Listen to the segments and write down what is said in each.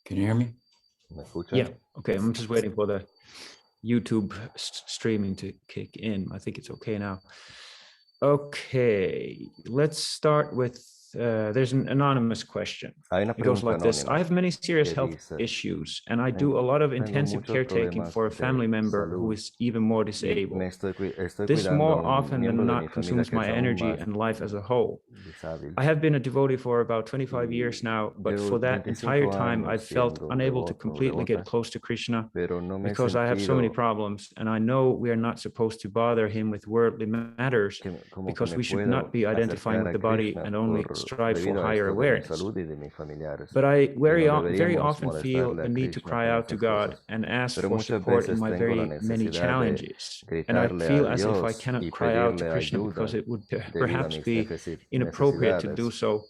Can you hear me? ¿Me escuchan? Yeah. Okay. I'm just waiting for the YouTube streaming to kick in. I think it's okay now. Okay. Let's start with, there's an anonymous question. Hay una It goes pregunta like this. anónima I have many serious que health dice, issues, and I do a lot of tengo intensive muchos caretaking problemas for a de family member who salud is even more y disabled. me estoy This cuidando more a un often than miembro de mi not familia consumes que my es aún energy más and life as a whole. dishábil. I have been a devotee for about 25 years now, but Llevo for that 25 entire time, años I've felt siendo un unable to devoto, completely devota, get close to Krishna pero no me he because I have so many sentido problems, and I know we are not supposed to bother him with worldly matters como que because me we should puedo not be identifying acercar with a the body Krishna and only strive for debido a higher esto de mi awareness. salud y de mis familiares. But I Y very, no very deberíamos often feel molestarle a a need to Krishna cry con out to esas God cosas. and ask Pero for muchas support in veces my tengo la very many necesidad de challenges. And I gritarle feel a as if I Dios cannot y cry out to pedirle Krishna ayuda because it would debido a perhaps mis be inappropriate to do necesidades. so.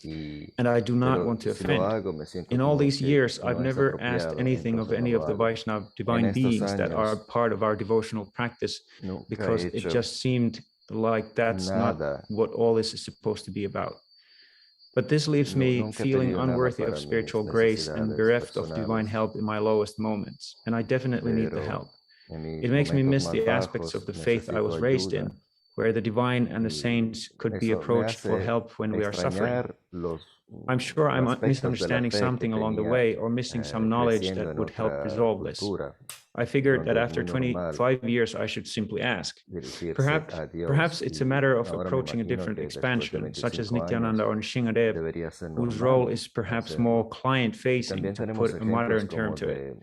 Y, And I do not pero want to si lo offend. hago, me siento In all como these que years, I've no es never asked apropiado, anything of entonces no any lo of the hago. Vaishnav En divine estos beings that are años part of our devotional practice nunca because he it hecho just seemed like that's not nada, what all this is supposed to be about. But this leaves me nunca he feeling pedido nada unworthy of para mis spiritual grace and necesidades bereft of divine personales, help in my lowest moments, and I definitely need the pero help. en mis It makes me momentos miss más the aspects of bajos the faith I necesito was raised ayuda in, where the divine and the y saints could be eso me approached for hace help when we are suffering. extrañar los I'm sure I'm aspectos de la misunderstanding fe que something along the tenía way or missing some knowledge creciendo that en would help otra resolve this. cultura, I figured that donde es after muy normal 25 years, I should simply ask. dirigirse a Perhaps Dios it's a y matter of ahora me approaching a imagino different que después de expansion, such as 25 Nityananda años or Nishingadev, debería ser whose role normal is perhaps hacerlo. more Y client-facing, también to tenemos put a ejemplos modern term como to it. de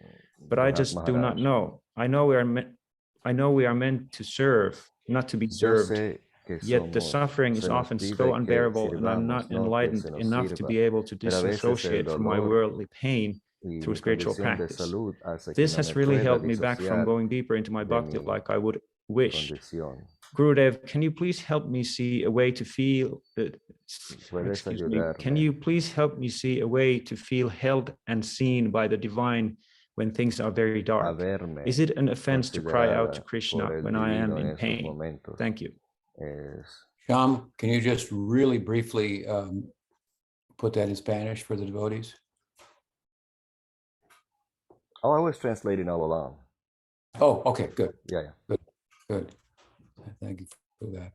But I Gunnar just do not Maharaj. know. I know we are meant to serve, not to be Yo served. sé que Yet the suffering is se nos often pide so que unbearable, and I'm sirvamos, not no que enlightened se nos enough to sirva. be able to Pero a veces el disassociate from my dolor worldly pain y through mi spiritual condición de practice. salud hace que This no has me really pueda helped me back from disociar going deeper into my de bhakti mi like I would wish. condición. Gurudev, can you please help me see a way to feel, Puedes excuse me, can ayudarme. you please help me see a way to feel held and seen by the divine when things are very A dark? verme Is it an offense to cry out to considerada Krishna por el when I am divino en in estos pain? momentos. Thank you. Sham, can you just really briefly put that in Spanish for the devotees? Oh, I was translating all along. Oh, okay, good. Yeah. Good. Thank you for that.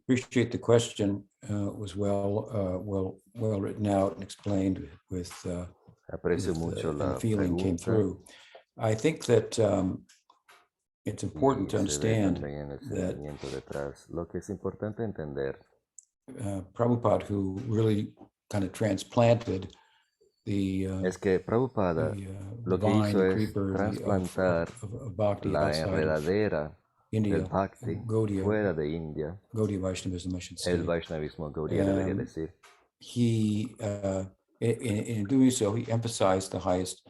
Appreciate the question. Was well written out and explained with Aprecio mucho and la the feeling came pregunta. through. I think that it's important to Y se ve understand también en el that sentimiento detrás. Lo que es importante entender Prabhupada, who really kind of transplanted the es que Prabhupada lo que divine, hizo the es creeper trasplantar of bhakti la outside of enredadera India, del bhakti Gaudiya, fuera de India, Gaudiya Vaishnavism, I should say. el Vaishnavismo Gaudiya debería decir. He, in doing so, he emphasized the highest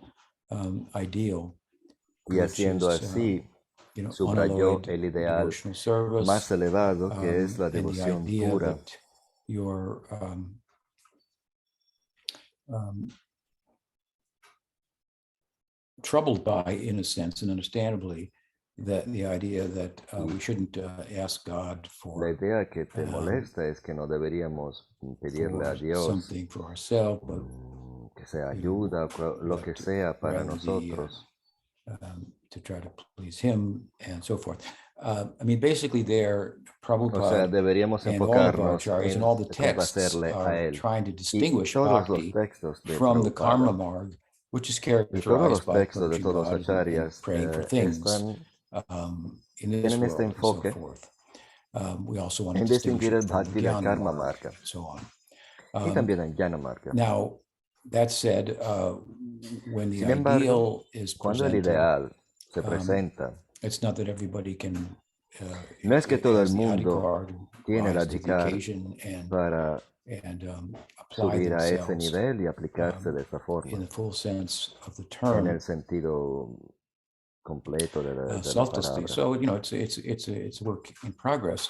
ideal, Y haciendo así, subrayó el ideal más elevado que es la devoción pura. Your troubled by, in a sense, and understandably, that the idea that we shouldn't ask God for La idea que te molesta es que no deberíamos pedirle a Dios something for ourselves, but que sea ayuda, lo que sea para nosotros. To try to please him and so forth. I mean, basically, there, Prabhupada O sea, deberíamos and all of our enfocarnos acharyas en and all the texts complacerle a are él. trying to Y distinguish todos los bhakti textos de from the karma Prabhupada marg, which is y todos los characterized by textos de approaching todos los God and acharyas praying for things están in this tienen este world and so enfoque forth. We also want to en distinguish distinguir it el from the bhakti del jnana karma marg marga and so on. y también el jnana marga. Now, that said, when the Sin embargo, ideal is cuando el presented, ideal se presenta, it's not that everybody can no es que todo el has the mundo adhikar, tiene el rise to the adhikar occasion and para apply subir a ese themselves nivel y aplicarse de esta forma, in the full sense of the en term, el sentido completo de la selflessly. palabra. So it's a work in progress,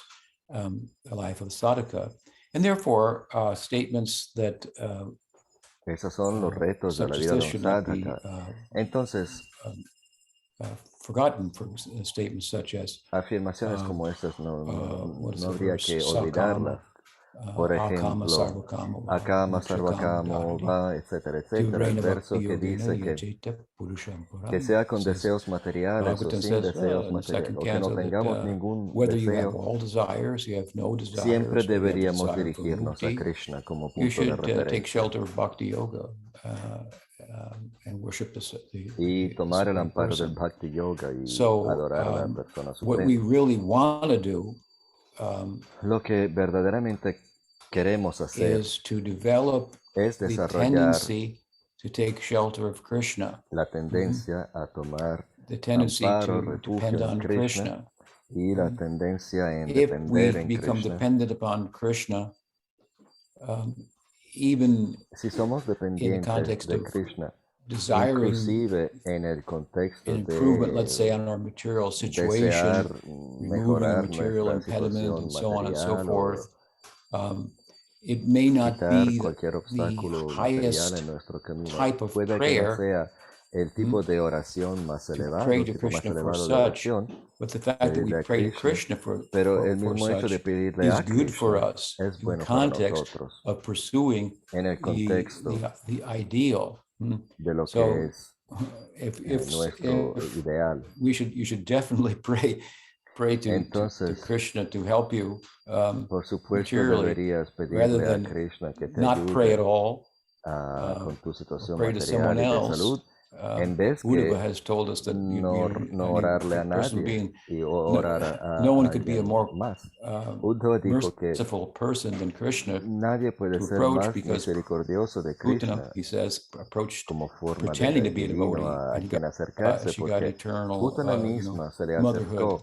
the life of the sadhaka, And therefore, statements that Esos son los retos de such la as vida de this un should not be sadhaka. Entonces, forgotten. For statements such as afirmaciones como estas what is no the habría verse? que Sakama, olvidarlas. Por akama, ejemplo, sarvakama, Akama, mokshakama, Sarvakamo, dharani, Va, etcétera, etcétera. El Durena verso bhakti que yogena dice yajeta purusham que param sea con says, deseos materiales o Bhagavatam sin says deseos in the materiales, second o que no canto that tengamos ningún whether you have deseo, all desires, you have no siempre desires, or you have deberíamos desire for dirigirnos a mukti, Krishna como you punto de should take referencia shelter of bhakti yoga and worship y the tomar el Supreme amparo del Person. Bhakti Yoga y So adorar a la persona what we suprema. really want to do Lo que verdaderamente queremos hacer is to develop es the desarrollar tendency to take shelter of Krishna, la tendencia a tomar the tendency amparo, to refugio depend en on Krishna y la tendencia en If depender we en become Krishna. dependent upon Krishna, even Si somos in the dependientes context de of Krishna, desiring inclusive en el contexto an improvement, let's say, de on our material desear situation, removing a mejorar material nuestra impediment, situación and so on and so material o forth, it may not quitar be cualquier the obstáculo material highest en nuestro camino. type of Puede que no prayer sea el tipo de oración más to elevado, pray el to tipo más Krishna for elevado de such, oración, but the fact that we pedirle a pray to Krishna, Krishna pero el for mismo hecho de such pedirle is a good for Krishna us es in the bueno para context nosotros of pursuing en el contexto the ideal. de lo que So es if nuestro ideal. you should definitely pray to Entonces, Krishna to help you por supuesto, materially, deberías rather pedirle a than Krishna que te not pray at ayude all, con tu or situación pray to someone material y de else. salud, en vez Uddhava que has told us that no orarle a person nadie being y orar no a one could be a alguien more más. Uddhava dijo que merciful person than Krishna nadie puede to ser approach, más because misericordioso de Putana, Krishna he says, approached como forma pretending to be a divino devotee, a and quien acercarse, she got porque eternal Putana misma se le motherhood acercó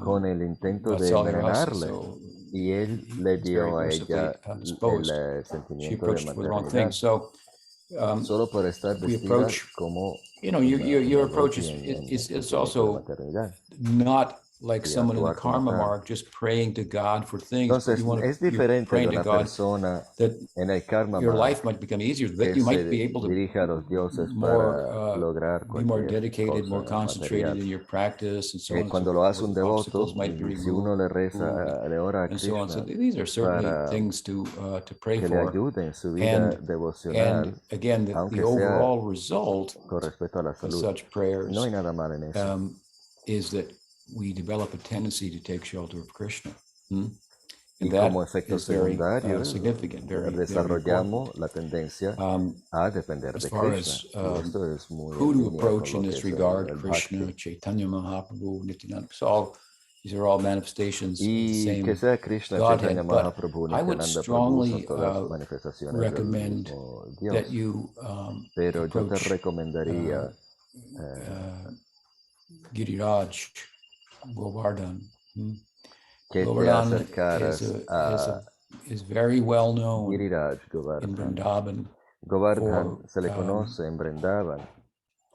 con el intento de Vatsalya rasa, envenenarle so y él le he's very dio a mercifully ella disposed. el She sentimiento de approached for the wrong thing. maternidad So solo por estar we vestida approach, como your una approach devotee en is sentimiento de also maternidad not like y someone in the actuar como karma tal. mark just praying to God for things, but Entonces es you're diferente de praying to una God persona that en el karma your mark life might become easier, that que you se might be able to dirige a los dioses more para lograr be more cualquier dedicated, more cosa concentrated material. in your practice, and so on and Cuando so lo hace forth. un devoto, Obstacles might be si uno le removed, reza, le ora a and so on. So Krishna these are certainly para things to pray que le for. ayude en su vida And devocional, again, the aunque sea overall result con respecto a la of salud. such prayers No hay nada mal en eso. is that we develop a tendency to take shelter of Krishna. Y And that como efecto is very secundario, significant, very desarrollamos important. la tendencia a depender As de far Krishna. as Y esto es muy who en to línea approach con in lo que this es regard, el Krishna, bhakti. Chaitanya Mahaprabhu, Nityananda, these are all manifestations of the Y que same sea Krishna, Chaitanya Godhead. But Mahaprabhu, I would Nityananda Prabhu son strongly todas manifestaciones del recommend mismo that Dios. you Pero yo te approach recomendaría Giriraj Govardhan. que te Govardhan acercaras a is very well known Giriraj in Govardhan. Vrindavan Govardhan for se le conoce en Vrindavan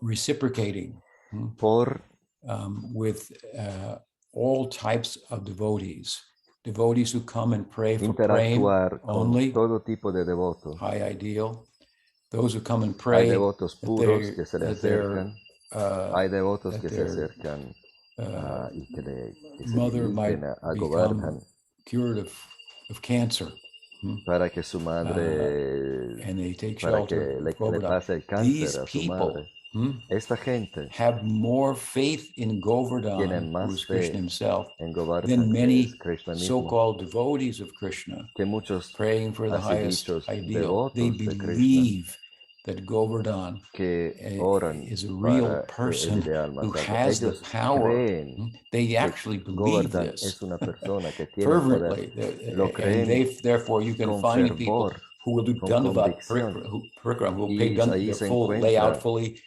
reciprocating por with all types of devotees who come and pray for praying interactuar only, con todo tipo de devotos. high ideal, those who come and Hay pray devotos puros que se le acercan, hay devotos that que se their acercan y que se mother might dirigen a become Govardhan cured of cancer, para que su madre, and they take para shelter que of le Govardhan. pase el These cáncer a su people madre. Esta gente have more faith in Govardhan, tiene who más is Krishna fe himself, en Govardhan, than que many es Krishna mismo, so-called devotees of Krishna que muchos praying for the así highest dichos ideal. They devotos de Krishna believe that Govardhan que oran is a real para el person ideal who más alto. has the Ellos power. creen They que actually believe Govardhan this es una persona que tiene el poder. fervently, Lo and creen therefore you can con find people fervor, who will do con Dandavat convicción. Parikram, who will pay Y ahí their se full layout encuentra, fully,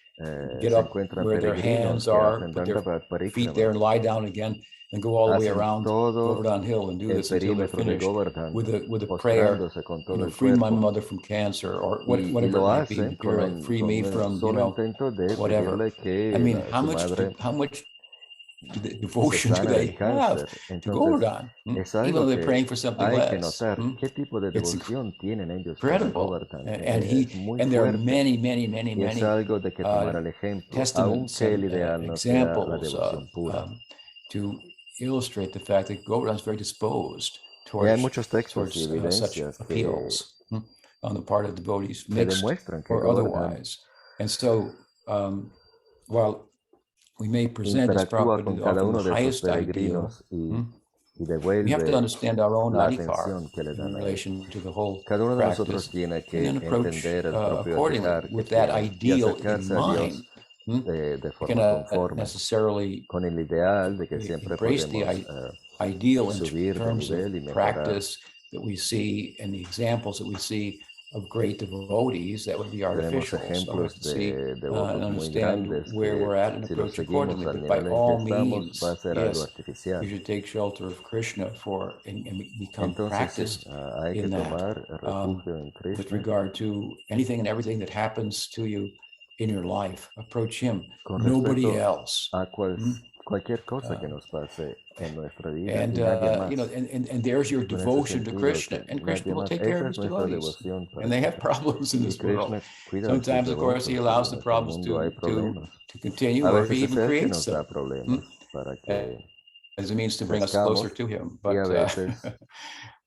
get se up encuentran where their peregrinos hands que are, hacen put their Dandavat feet there Parikrama, and lie down again, and go all the way hacen around todo Govardhan Hill and do el this until they're perímetro de finished Govardhan, with a prayer, postrándose con todo el free my cuerpo. mother from cancer, or Y whatever lo it might be, hacen material, free con me el from, solo intento de whatever. pedirle I que mean, su madre how much the devotion do they have to Govardhan, even though they're praying for something less. It's incredible, and there are many testaments and examples to illustrate the fact that Govardhan is very disposed towards such appeals on the part of devotees, mixed or otherwise. And so, while we may present this property offering the highest ideal, we have to understand our own adhikar in relation to the whole practice, and then approach accordingly with that ideal in mind. We cannot necessarily embrace the ideal in terms of practice that we see and the examples that we see of great devotees. That would be artificial. So we have to see and understand where we're at and approach accordingly. But by all means, yes, we should take shelter of Krishna and become practiced in that. With regard to anything and everything that happens to you in your life, approach him, nobody else. Cualquier cosa que nos pase en nuestra vida, and and there's your devotion to Krishna, and Krishna will take care of his devotees, and they have problems in this world. Sometimes, of course, he allows the problems to continue, or he even creates them as a means to bring us closer to him.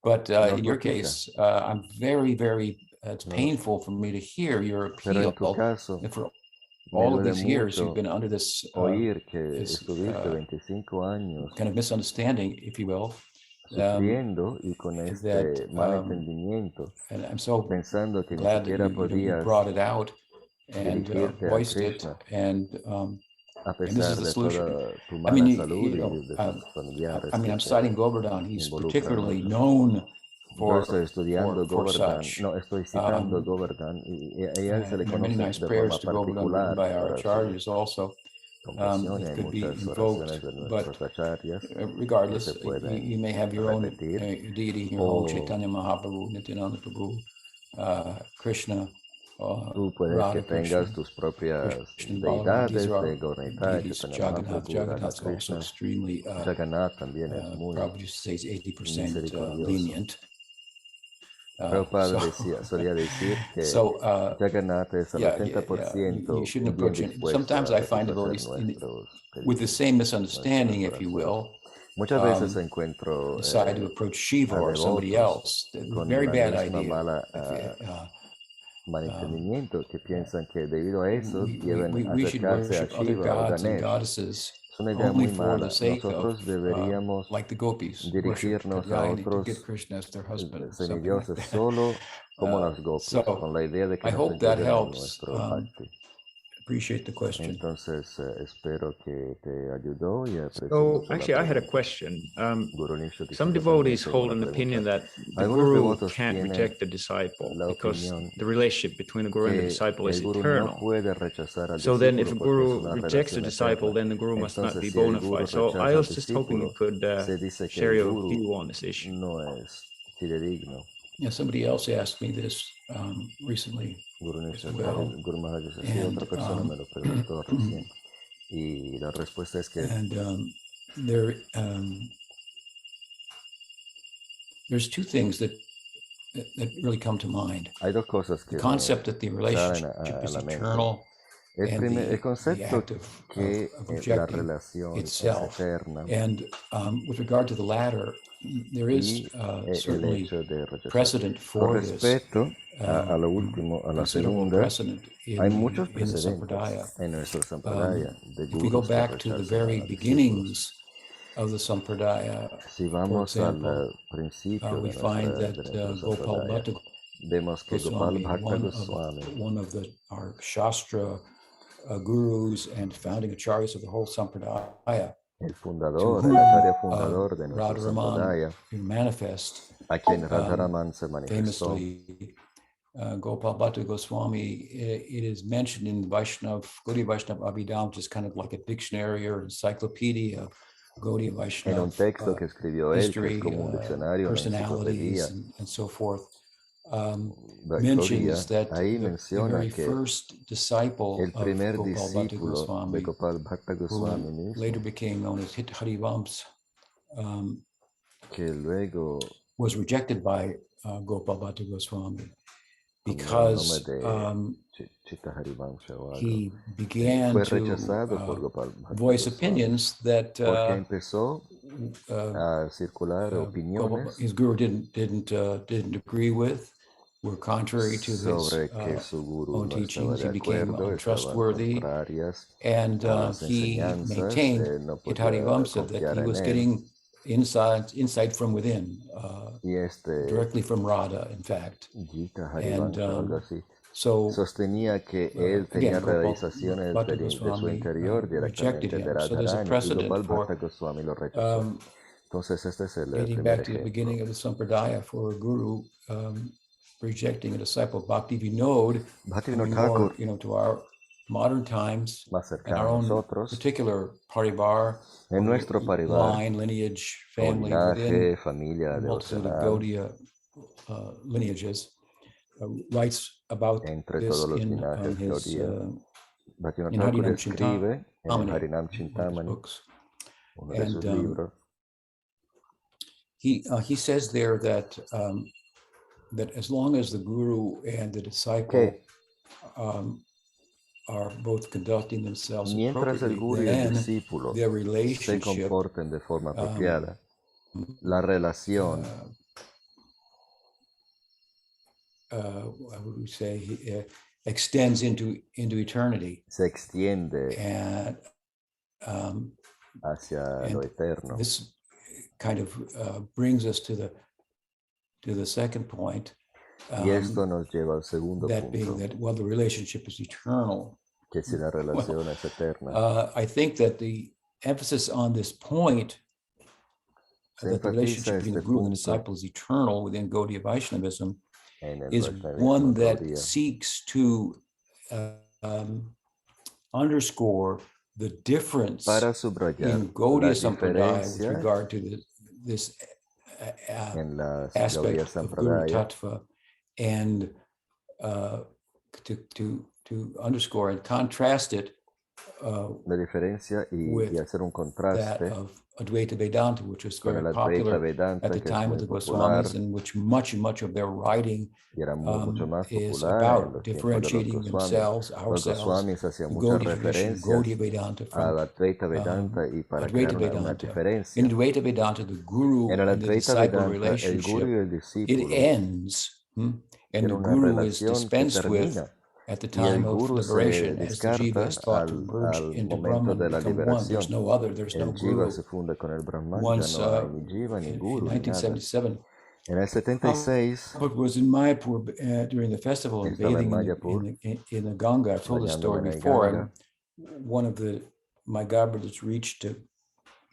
But in your case, I'm very it's painful for me to hear your appeal. And for all of these years, you've been under this kind of misunderstanding, if you will, and I'm so glad that you brought it out and voiced it, and this is the solution. I mean, I'm citing Govardhan. He's particularly known for such. Many nice prayers to Govardhan written by our acharyas also. It could be invoked, but regardless, you may have your own deity here, Chaitanya Mahaprabhu, Nityananda Prabhu, Krishna. Tú puedes que tengas tus propias deidades de Gauraita, Jagannath is also extremely Jagannath también es muy Prabhupada says 80% lenient. Prabhupada solía decir que Jagannath es al 80% you shouldn't approach it. Sometimes I find devotees with the same misunderstanding, if you will. Muchas veces encuentro decide to approach Shiva or somebody else. Very bad idea. Malentendimiento que piensan que debido a eso deben acercarse a Shiva o Ganesh. Es una idea muy mala. Nosotros deberíamos dirigirnos a otros semidioses solo como las gopis, con la idea de que nos ayuden en nuestro bhakti. Appreciate the question. Entonces, espero que te ayudó y So, actually, I had a question. Some devotees hold an opinion that the guru can't reject the disciple because the relationship between the guru and the disciple is eternal. So then if a guru rejects the disciple, then the guru must not be bona fide. So I was just hoping you could share your view on this issue. Yeah, somebody else asked me this recently. Guru Maharaj, sí, otra persona me lo preguntó recién. Y la respuesta es que there's two things that really come to mind. Hay dos cosas que the concept that the relationship is eternal, el concepto que la relación es eterna. And with regard to the latter, there is certainly precedent for this. A lo último, a la segunda, hay muchos precedentes en nuestro sampradaya. If we go back to the very beginnings of the sampradaya, si vamos al principio we find that Gopal Bhatta Goswami, one of our Shastra gurus and founding acharyas of the whole sampradaya, el fundador, el acharya fundador de nuestro sampradaya, manifest, a quien Radharaman se manifestó. Famously, Gopal Bhatta Goswami, it is mentioned in Gaudiya Vaishnava Abhidhamma, which is kind of like a dictionary or encyclopedia of Gaudiya Vaishnava en un texto que escribió él, history, que es como un diccionario, personalities, and so forth. mentions that ahí the menciona very que first disciple el of primer Gopal Bhatta discípulo de Goswami, Gopal Bhatta Goswami who mismo, later became known as Harivamsa, que luego was rejected by Gopal Bhatta Goswami tomó el nombre because de Chitta Harivamsa o algo. he began Fue to rechazado por Gopal Bhatta voice Goswami opinions that porque empezó a circular his opiniones guru didn't agree with, were contrary to his sobre que su gurú own no estaba teachings. de He became acuerdo, estaban untrustworthy, contrarias and a las he enseñanzas, maintained no at podía Harivamsa that confiar he en was él. getting insight from within, Y directly from Radha, in fact. Gita And Harivamsa o algo así, so sostenía que él tenía again, Gopal realizaciones Bhatta de su Goswami interior rejected directamente de him. So there's a Radharani, y precedent Gopal Bhatta for Goswami lo rechazó. Entonces este es el dating primer back to the ejemplo. beginning of the Sampradaya for a guru rejecting a disciple. Bhakti Vinod, Bhaktivinoda more, Thakur, to our modern times más and cercano our a own nosotros, particular parivar, en nuestro parivar, line, lineage, o family linaje, within familia a multitude of devocional, Gaudiya lineages, writes about entre this todos los in linajes his Gaudiya. Bhaktivinoda in Thakur Harinam escribe en el Chintamani, Harinam one of his Chintamani, books. uno de sus libros, He says there that that as long as the guru and the disciple que are both conducting themselves mientras el appropriately, guru y el then discípulo their se relationship comporten de forma apropiada, la relación what would we say, extends into eternity. se extiende And hacia lo eterno. This kind of brings us to the second point. Y esto nos lleva al segundo That being punto, that, well, the relationship is eternal. que si la relación es eterna, I think that the emphasis on this point, se that the relationship enfatiza between the este guru and the punto disciple is eternal within Gaudiya Vaishnavism, en el is Vaishnavismo one that Gaudiya, seeks to underscore the difference para subrayar in Gaudiya la Sampradaya with diferencia regard to this en las aspect Gaudiya of Guru Sampradaya, Tattva, and to underscore and contrast it la diferencia y with hacer un that contraste of Advaita Vedanta, which was con very el Advaita popular Vedanta, at the que es time muy of the popular Goswamis, in which much of their writing y era mucho más is popular en about los tiempos de los differentiating Goswamis. themselves, Los ourselves, Goswamis hacían the muchas Gaudiya tradition, referencias Gaudiya Vedanta, al from Advaita Vedanta y para crear Advaita una Vedanta. diferencia. In Advaita Vedanta, the guru En el and the Advaita disciple Vedanta, el guru relationship, y el it discípulo ends, and tienen the una guru is relación que dispensed with termina at the y el time of guru se liberation, as the jiva descarta is thought to merge al into momento Brahman, de la become one. There's liberación. no other, there's no El jiva guru. se funde con el Brahman, ya Once no hay ni jiva, ni in guru, ni nada. 1977, En el 76, Prabhupada was in Mayapur during the festival and estaba en bathing Mayapur, in the Ganga. I've told this story bañándome en el before, Ganga. and one of my godbrothers reached to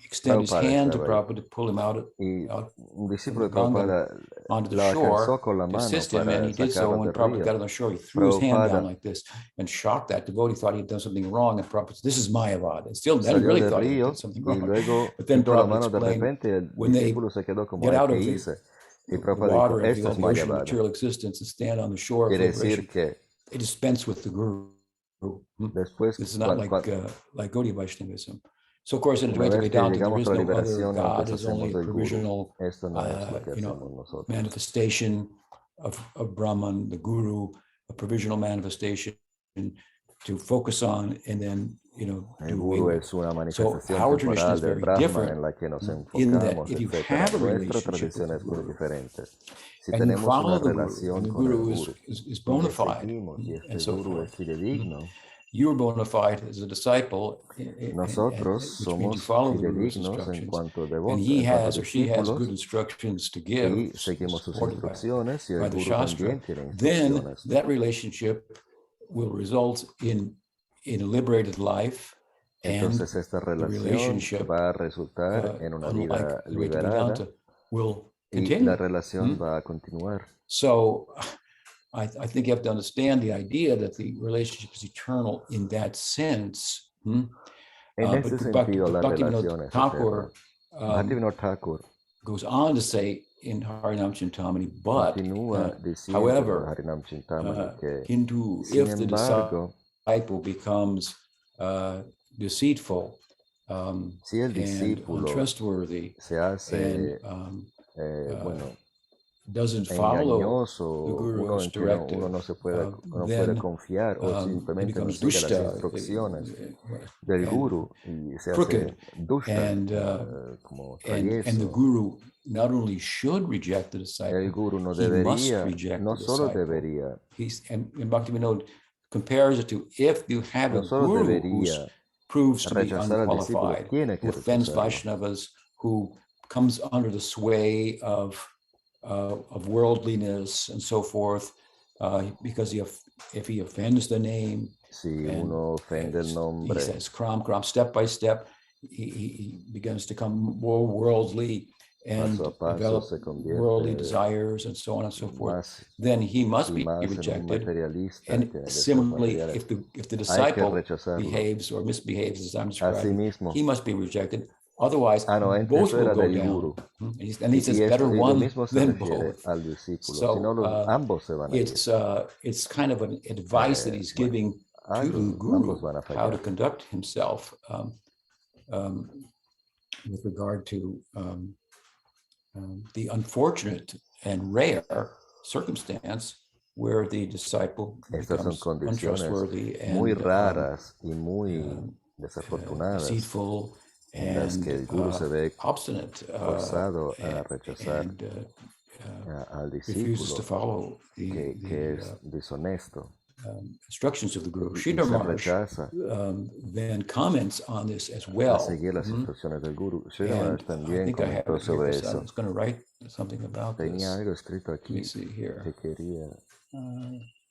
extend his Prabhupada hand to estaba ahí. Prabhupada to pull him out Y from un the discípulo de Ganga Prabhupada onto the lo alcanzó shore con la to mano assist him, and para he did so. sacarlo When del Prabhupada río. got on the shore, he threw his hand down Prabhupada like this and shocked that devotee. Thought he had done something wrong, and Prabhupada said, "This is Mayavad." And still, then he salió really del thought he río did something y wrong. luego But then quitó la Prabhupada mano de explained, repente y el when they discípulo se quedó como, get ay, out ¿qué of hice? Y the Prabhupada water dijo, of the esto es ocean of Mayavad. material existence and stand on the shore of Quiere liberation, decir que they dispense with the guru. después, This is not like Gaudiya Vaishnavism. So, of course, in una Advaita vez que Vedanta, there llegamos is a la no other liberación, no God. There's only deshacemos a del guru. provisional, Esto no es lo que hacemos nosotros. manifestation of Brahman, the guru, a provisional manifestation to focus on, and then do El away guru with. es una So manifestación our tradition temporal is del very Brahman different en la que nos in that enfocamos, if you etc. have a Nuestra relationship with tradición the es muy guru diferente. Si and you tenemos una follow the guru, relación and the con el guru guru is y bona le fide, seguimos y and este so guru forth. es fidedigno, You're bona fide as a disciple, nosotros which means you somos follow the guru's fidedignos en instructions, cuanto and he en cuanto has or she has good discípulos instructions to y give, seguimos sus supported instrucciones y by el the guru Shastra. también tiene Then instrucciones. that relationship will result in a liberated life, and Entonces esta the relación relationship, va a resultar en una unlike vida Advaita liberada Vedanta, will y la continue. relación va a continuar. So I think you have to understand the idea that the relationship is eternal in that sense. En ese sentido, la relación es eterna. Thakur Bhaktivinoda Thakur goes on to say in Harinam Chintamani, but Continúa diciendo however, Harinam Chintamani que, if the embargo, disciple becomes deceitful si el and discípulo untrustworthy se hace doesn't follow engañoso, the uno Guru's en que uno directive, no puede then confiar o he simplemente no becomes sigue las dushta, instrucciones del and Guru y se crooked, hace dushta, and como and the travieso. Guru not only should reject the El disciple, Guru no he must debería, reject no the solo disciple. debería, And Bhaktivinoda compares it to if you have no a solo Guru who debería proves to be rechazar al discípulo, unqualified, tiene que who offends rechazarlo. Vaishnavas, who comes under the sway of worldliness and so forth, because if he offends the name, Si uno ofende el he nombre, says kram, step by step, he begins to become more worldly and paso a paso develop se worldly convierte desires and so on and so forth, más then he must y be más en un rejected. materialista, And tiene que ser similarly, material. if the Hay que disciple rechazarlo. behaves or misbehaves as I'm describing, Asimismo, he must be rejected. Otherwise, antes both eso will era go del down. Guru. And he says better Y lo one mismo se than refiere both. al discípulo. So Si no, ambos se van a ir. it's kind of an advice that he's giving to the Guru ambos van a how to fallar. conduct himself with regard to the unfortunate and rare circumstance where the disciple Estas son becomes condiciones untrustworthy muy and raras y muy desafortunadas deceitful en las que el and Guru se ve obstinate forzado a rechazar and al refuses to discípulo follow que es deshonesto instructions of the Guru. y Sridhar se Maharaj rechaza then comments on this as a well. seguir las instrucciones del Guru. Sridhar And Maharaj I también think I have comentó it here sobre because I eso. was going to write something about Tenía this. algo escrito Let me aquí see here. que quería.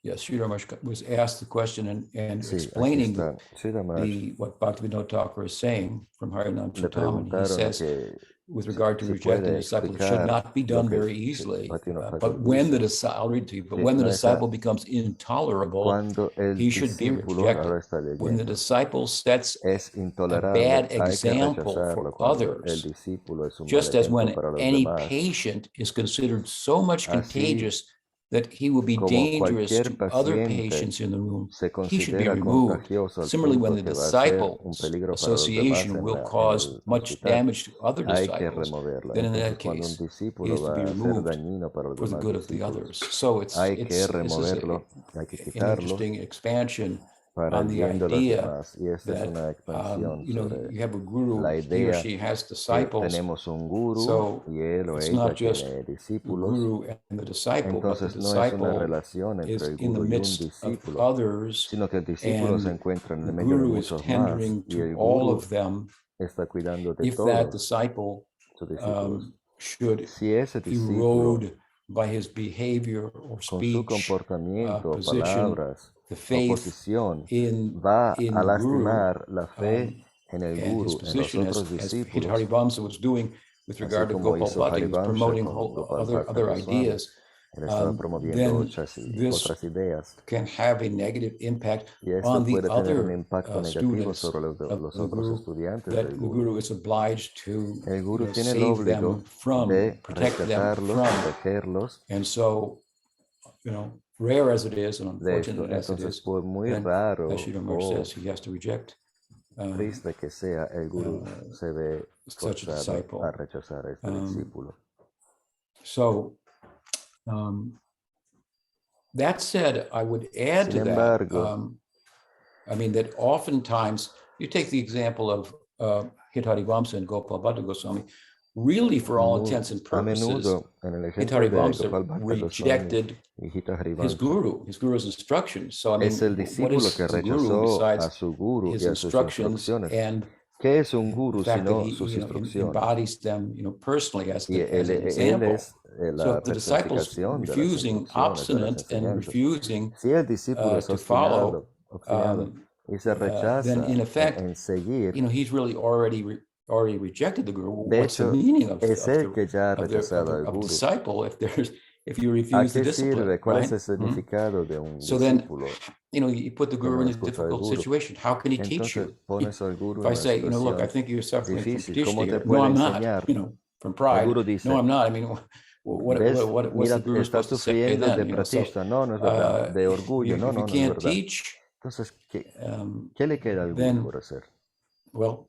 Yes, Sridhar Maharaj was asked the question and Sí, aquí explaining está. Sridhar Maharaj what Bhaktivinoda Thakur is saying from Harinam le Chintamani. He preguntaron says, que with regard to si rejecting puede a disciple, it should explicar not be lo done que very easily. Bhaktivinoda But Thakur when the dice. disciple, I'll read to you, but Que when the no disciple becomes intolerable, cuando el he should be discípulo, ahora rejected. está When the leyendo, disciple sets es a intolerable, bad hay que example rechazarlo. for Cuando el others, discípulo es un mal just as ejemplo when para los any demás, patient is considered so much así contagious that he will be como dangerous cualquier to other paciente patients in the room, se he should be considera removed. contagioso al Similarly, when punto the que va a ser un disciple's peligro para los demás association will en cause el much hospital, damage to other hay que disciples, removerlo. then in Entonces, that cuando un case, he discípulo is to va be a ser removed dañino para los for the demás good of the discípulos, others. So hay que this is removerlo, hay que an quitarlo interesting expansion para on el the bien de los idea demás. Y esta es that una expansión sobre you have a guru, la he or idea she has que disciples, tenemos un guru so y él o it's ella not just tiene the discípulos. guru and the disciple, but the Entonces no es una disciple relación entre is el in the guru y un midst of discípulo, others, sino que el discípulo se and encuentra en the el medio de guru is muchos más tendering y to el all guru of them. está cuidando de If that todos disciple sus discípulos. should Si ese discípulo erode by his behavior or con su speech, comportamiento, position, palabras the o faith posición in va a the guru, lastimar la fe en el and his guru, en los position otros as discípulos, Haribamsa was doing with así regard to como Gopal hizo Bhatta, he was Haribamsa promoting con Gopal other Bhatta Goswami. ideas. Él estaba promoviendo Then otras this ideas can have a negative impact y esto on the puede tener un other impacto negativo students sobre of los the otros guru, estudiantes that del the guru. guru is obliged to El guru tiene el save obligo them from, de protect them rescatarlos, from. protegerlos And so, rare as it is and de esto. unfortunate as it Entonces, is, por muy then, raro as Sridhar Maharaj says, he has to reject triste que sea, el guru se ve such a forzado disciple. a rechazar a este discípulo. So, that said, I would add Sin to embargo, that, that oftentimes, you take the example of Hitarivamsa and Gopal Bhatta Goswami, really for all intents and a purposes, menudo, en el ejemplo de Hitarivamsa Gopal Bhatta Goswami rejected y Gita his Harivamsa, guru's instructions. So, es el what discípulo is que the guru rechazó besides a su guru his y a sus instructions instrucciones. and ¿Qué es un the guru fact that sino he sus instrucciones? embodies them personally as Y an él example? es So la if the disciples personificación de las refusing, instrucciones, de las obstinate, and enseñanzas. refusing Si el discípulo es to follow, obstinado y se then rechaza in effect, en seguir, he's really already rejected the guru. de What's the hecho, meaning of es el que ya ha rechazado al of guru. disciple if you ¿A refuse the qué discipline? sirve? ¿Cuál Right? es el significado de un So then, discípulo you put the que guru no in a escucha al difficult guru? situation. How can he teach Entonces you? pones al guru If en I una say, look, I situación think you're suffering from difícil. ¿Cómo te Dishti. No, puede I'm not. enseñar? from pride. El guru dice, no, I'm not. I mean, what's mira, the guru supposed estás to say sufriendo then? de pratista. No, no es verdad. De orgullo. No, If you no, no es can't verdad. teach, Entonces, ¿qué le queda al guru por hacer? Well,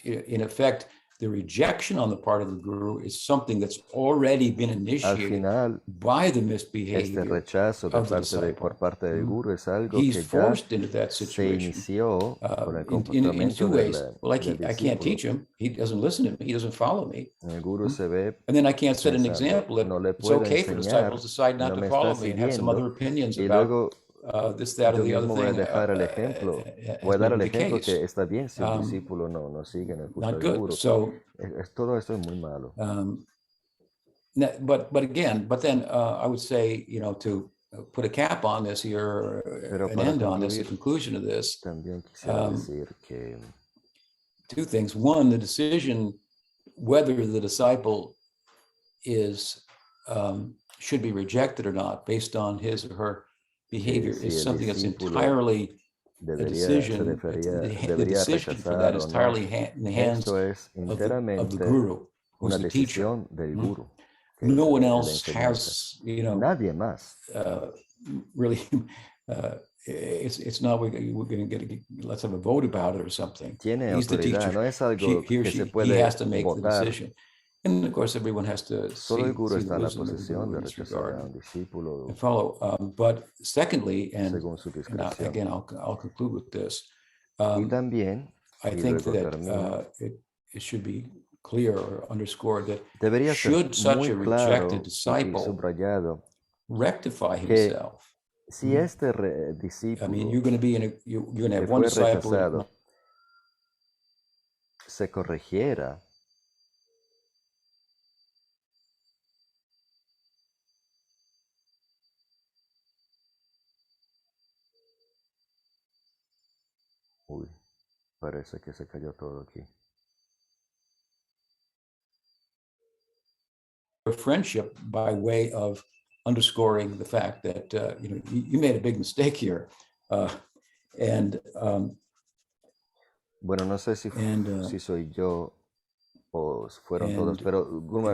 in effect, the rejection on the part of the guru is something that's already been initiated final, by the misbehavior este rechazo de of the parte disciple. Por parte del guru es algo He's que ya forced into that se situation. inició con el In comportamiento two ways. del I can't discípulo. teach him. He doesn't listen to me. He doesn't follow me. El guru se ve And then I can't set an pensando, example that no le it's puedo okay for disciples to decide not no to me follow está me and have some other siguiendo, opinions y about luego this, that, or yo the other mismo voy a thing. dejar el ejemplo, voy a dar el ejemplo que está bien si un discípulo no sigue en el curso Not del good. guru. So, todo esto es muy malo. but then I would say, to put a cap on this here, an end on this, a conclusion of this. También quisiera decir que two things. One, the decision whether the disciple should be rejected or not based on his or her behavior is something that's entirely a decision. The decision for that is entirely in the hands of the guru, who's the teacher. No one else has, nadie más. Really, it's not we're going to let's have a vote about it or something. He's the teacher. No es algo he or she, he has to make the decision. And of course, everyone has to see the wisdom of the guru in this regard and follow. But secondly, and again, I'll conclude with this. I think that it should be clear or underscored that should such a rejected disciple rectify himself. Si este discípulo, I mean, you're going to have one disciple se corrigiera, uy, parece que se cayó todo aquí. A friendship by way of underscoring the fact that you made a big mistake here, bueno, no sé si soy yo o fueron todos, pero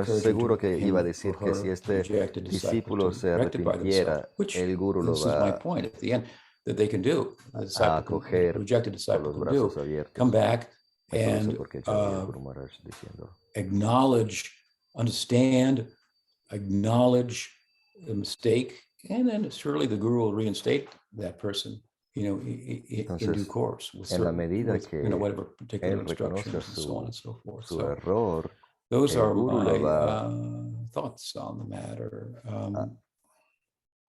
seguro que iba a decir que si este discípulo se arrepintiera, el guru lo va a acoger con los brazos abiertos. Come back and acknowledge the mistake, and then surely the guru will reinstate that person, in due course, with whatever particular instructions and so on and so forth. Su error, those are my thoughts on the matter.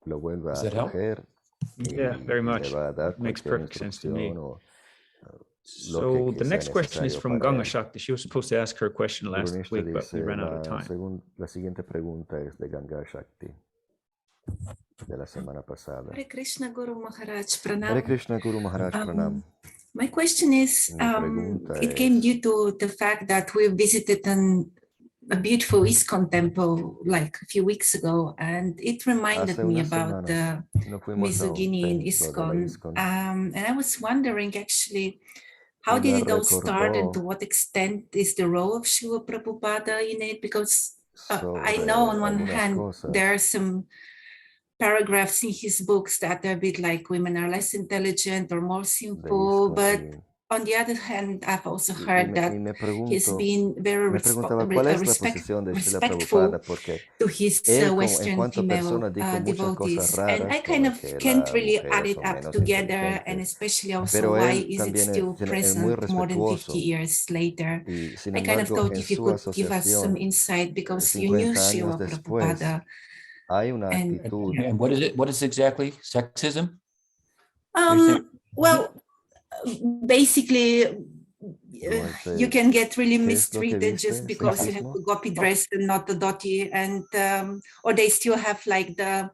Lo vuelve a acoger. Yeah, very much. Makes perfect sense to me. So the next question is from Ganga Shakti. She was supposed to ask her question last week, but we ran out of time. La siguiente pregunta es de Ganga Shakti, de la semana pasada. Hare Krishna Guru Maharaj Pranam. Hare Krishna Guru Maharaj Pranam. My question is, it came due to the fact that we visited a beautiful ISKCON temple like a few weeks ago, and it reminded me about the misogyny in ISKCON. And I was wondering actually, how did it all start and to what extent is the role of Srila Prabhupada in it? Because I know on one hand, there are some paragraphs in his books that are a bit like women are less intelligent or more simple, but on the other hand, I've also heard that he's been very respectful to his Western female devotees. And I kind of can't really add it up together, and especially also why is it still present more than 50 years later. I kind of thought if you could give us some insight, because you knew Srila Prabhupada. And what is it? What is exactly sexism? Well, basically, you can get really mistreated just because you have a gopi dress and not a dhoti, and or they still have like the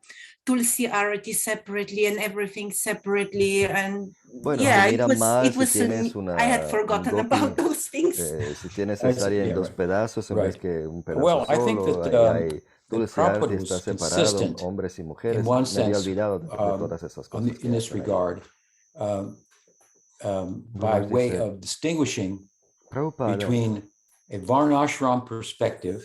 tulsi arati separately and everything separately, and yeah, it was I had forgotten about those things. Si tienes cesárea en dos pedazos en vez que un pedazo Well, I think solo, that Tulsi arati está separado, hombres y mujeres. In one Me había sense, olvidado de todas esas cosas. In this regard, by way of distinguishing between a Varnashram perspective,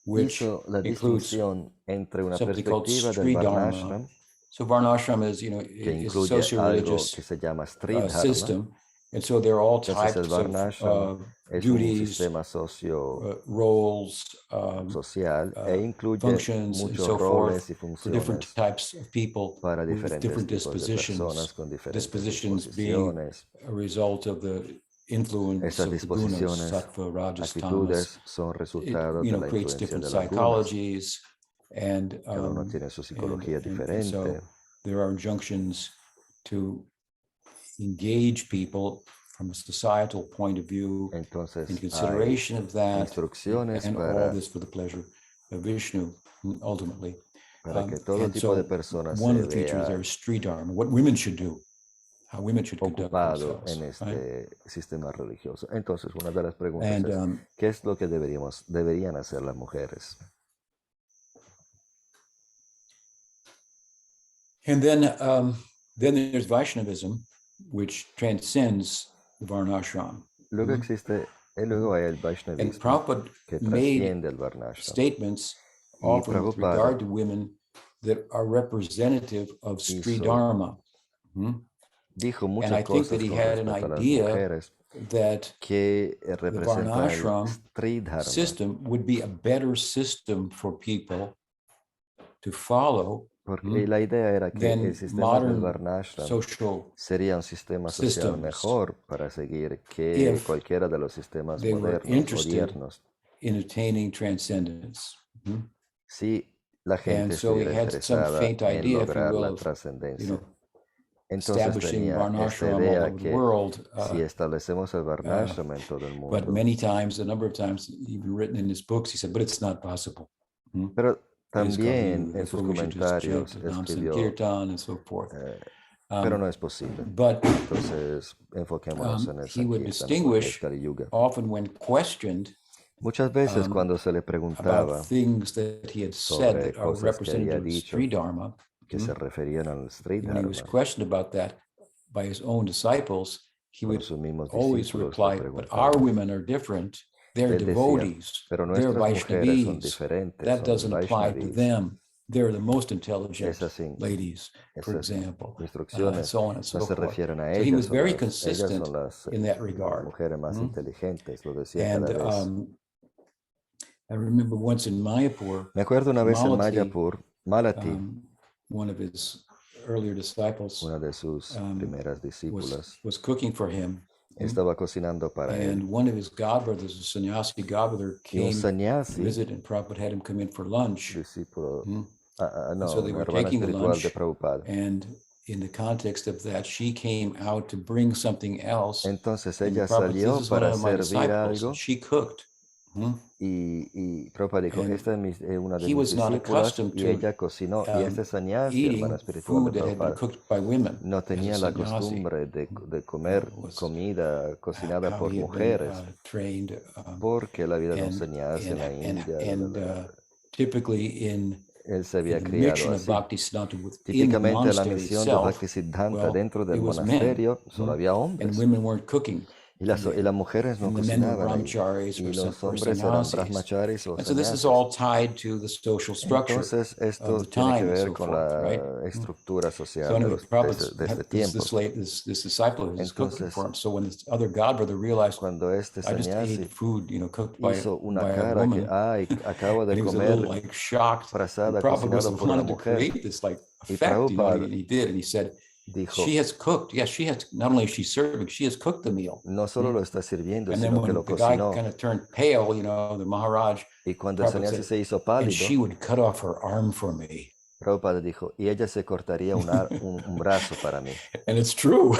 which hizo la includes distinción entre una something called perspectiva del Sri Dharma. Varnashram, So Varnashram is, que is a incluye algo socio-religious que se llama Sri Dharma. system, and so there are all Entonces el types Varnashram of es un duties, sistema socio roles, social e incluye functions, and muchos so roles forth y for different funciones types of people para with diferentes different tipos de personas dispositions. con diferentes Dispositions being disposiciones. a result of the influence Esas of the gunas, disposiciones, sattva, rajas, tamas. actitudes son It, resultado de la creates influencia different de las gunas. psychologies, and Cada uno tiene su psicología so diferente. there are injunctions to engage people from a societal point of view. Entonces In hay consideration of that, instrucciones and all para, this for the pleasure of Vishnu, ultimately. para que todo And tipo so de personas one se of the features there vea is Sri Dharma, what women should do, how women should conduct ocupado themselves. en este Right? sistema religioso. Entonces, una de las preguntas And, es, ¿qué es lo que deberían hacer las mujeres? And then there's Vaishnavism, which transcends the Varnashram. Luego luego hay el And Vaishnavismo Prabhupada que made trasciende el Varnashram. statements Y often with Prabhupada regard to women that are representative of Sri hizo- Dharma. dijo And muchas I think that cosas he con had an respecto a las idea mujeres that que the representan el Varnashram Sri Dharma. system would be a better system for people to follow Porque la idea era que than el sistema del modern Varnashram social sería un sistema social systems mejor para seguir que if cualquiera de los sistemas they were modernos. in attaining transcendence. Si la gente And so he estuviera had some interesada faint en idea, if you lograr la will, of, trascendencia. Entonces establishing tenía esta Varnashram all idea over the que world. si establecemos el Varnashram en todo el But mundo, many times, a number of times, even written in his books, he said, but it's not possible. pero It is también Kali, en sus therefore we should just comentarios chant Nam escribió, Sankirtan and so forth. pero no es posible. But Entonces enfoquémonos en el he would Sankirtan, porque es distinguish Kali Yuga. often when questioned Muchas veces cuando se le preguntaba about things that he had said sobre that are cosas que había representative of dicho Sri Dharma, que se referían al Sri when he was Dharma, questioned about that by his own disciples, he por would sus mismos always discípulos le reply, but our preguntaban. women are different. They're Él decía, devotees. pero They're nuestras mujeres son Vaishnavis. diferentes, That son doesn't apply to Vaishnavis. them. They're the most intelligent Esas ladies, for esas example, instrucciones so on and so no se forth. refieren a So he was ellas, very ellas consistent son las in that regard. mujeres más inteligentes, lo decía And cada vez. I remember once in Mayapur, Me acuerdo una vez en Malati, Mayapur, Malati, one of his earlier disciples, una de sus primeras discípulas, was cooking for him. estaba cocinando para él. And one of his godbrothers, a sannyasi godbrother, Y un came to sannyasi, visit, and Prabhupada had him come in for lunch. discípulo, And so they una were hermana taking the espiritual lunch, de Prabhupada. and in the context of that, she came out to bring something else. Entonces And ella Prabhupada, salió this is one para of my servir disciples, algo and she cooked. y Prabhupada dijo, And esta es una de he mis was not discípulas accustomed y to ella cocinó. Y este sannyasi, hermana eating espiritual de food that had been Prabhupada, cooked by women. no tenía la sannyasi. costumbre de comer comida cocinada How por he had mujeres, been, trained, porque la vida de un and, sannyasi en la India, typically él se había in the criado mission of así. Bhaktisiddhanta within the Típicamente la monastery misión de itself, Bhaktisiddhanta dentro del it was men, monasterio solo había and hombres. women weren't cooking. Y las mujeres no And the men were cocinaban ahí. brahmacharis Y or los hombres eran sannyasis. brahmacharis o And so this is sannyasis. all tied to the social structure Entonces of esto the tiene que time and ver so con forth, right? la estructura So social anyway, de este tiempo. this disciple who's cooking Entonces, for him. So when this other godbrother realized, cuando este I just ate sannyasi food, cooked by hizo una a cara woman, que acabo de and he was a little comer shocked. frazada And Prabhupada cocinado por una wanted to mujer. create this Y effect, Prabhupada and he did, and he said, dijo, she has cooked. Yes, she has. Not only is she serving, she has cooked the meal. no solo lo está sirviendo, And then sino que when lo the guy cocinó. kind of turned pale, the Maharaj, Y cuando el Prabhupada sannyasi said, se hizo and she pálido, would cut off her arm for me. Prabhupada dijo, y ella se cortaría un brazo para mí. And it's true.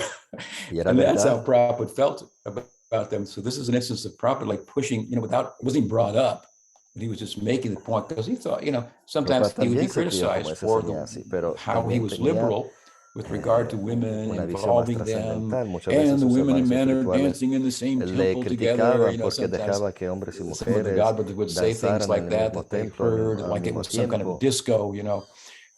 Y era And that's how verdad. Prabhupada felt about them. So this is an instance of Prabhupada pushing, without, it wasn't even brought up, but he was just making the point because he thought, sometimes Prabhupada he would be también se crió como criticized ese for sannyasi, pero how he también was tenía liberal with regard to women, una visión más involving them, trascendental. Muchas veces and the sus women and hermanos men are espirituales dancing in the same le temple together. criticaban porque Sometimes dejaba que hombres y some of the mujeres godbrothers would say things danzaran like en el that mismo they templo heard, al like it mismo was some kind of tiempo, disco,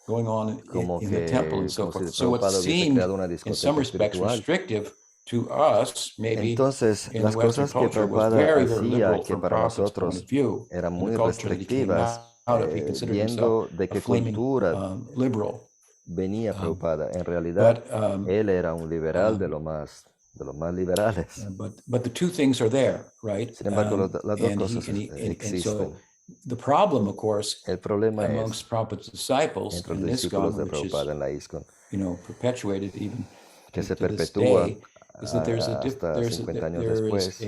going on como in the temple and so si forth. So it Prabhupada hubiese seemed, creado una in some discoteca respects, espiritual. restrictive to us, maybe Entonces, in the las Western cosas que culture, was Prabhupada very, very hacía, liberal que from para Prabhupada's point nosotros of view. eran In the muy culture that he came restrictivas, out of, he considered viendo himself de a qué flaming cultura liberal. venía Prabhupada. En realidad, But él era un liberal de los más liberales. but the two things are there, right? Sin embargo, las dos And cosas and so existen. the problem, of course, El problema es, amongst Prabhupada's disciples entre los in discípulos ISKCON, de which is, Prabhupada en la ISKCON, perpetuated even que se to this perpetúa day, is that hasta 50 años there is después,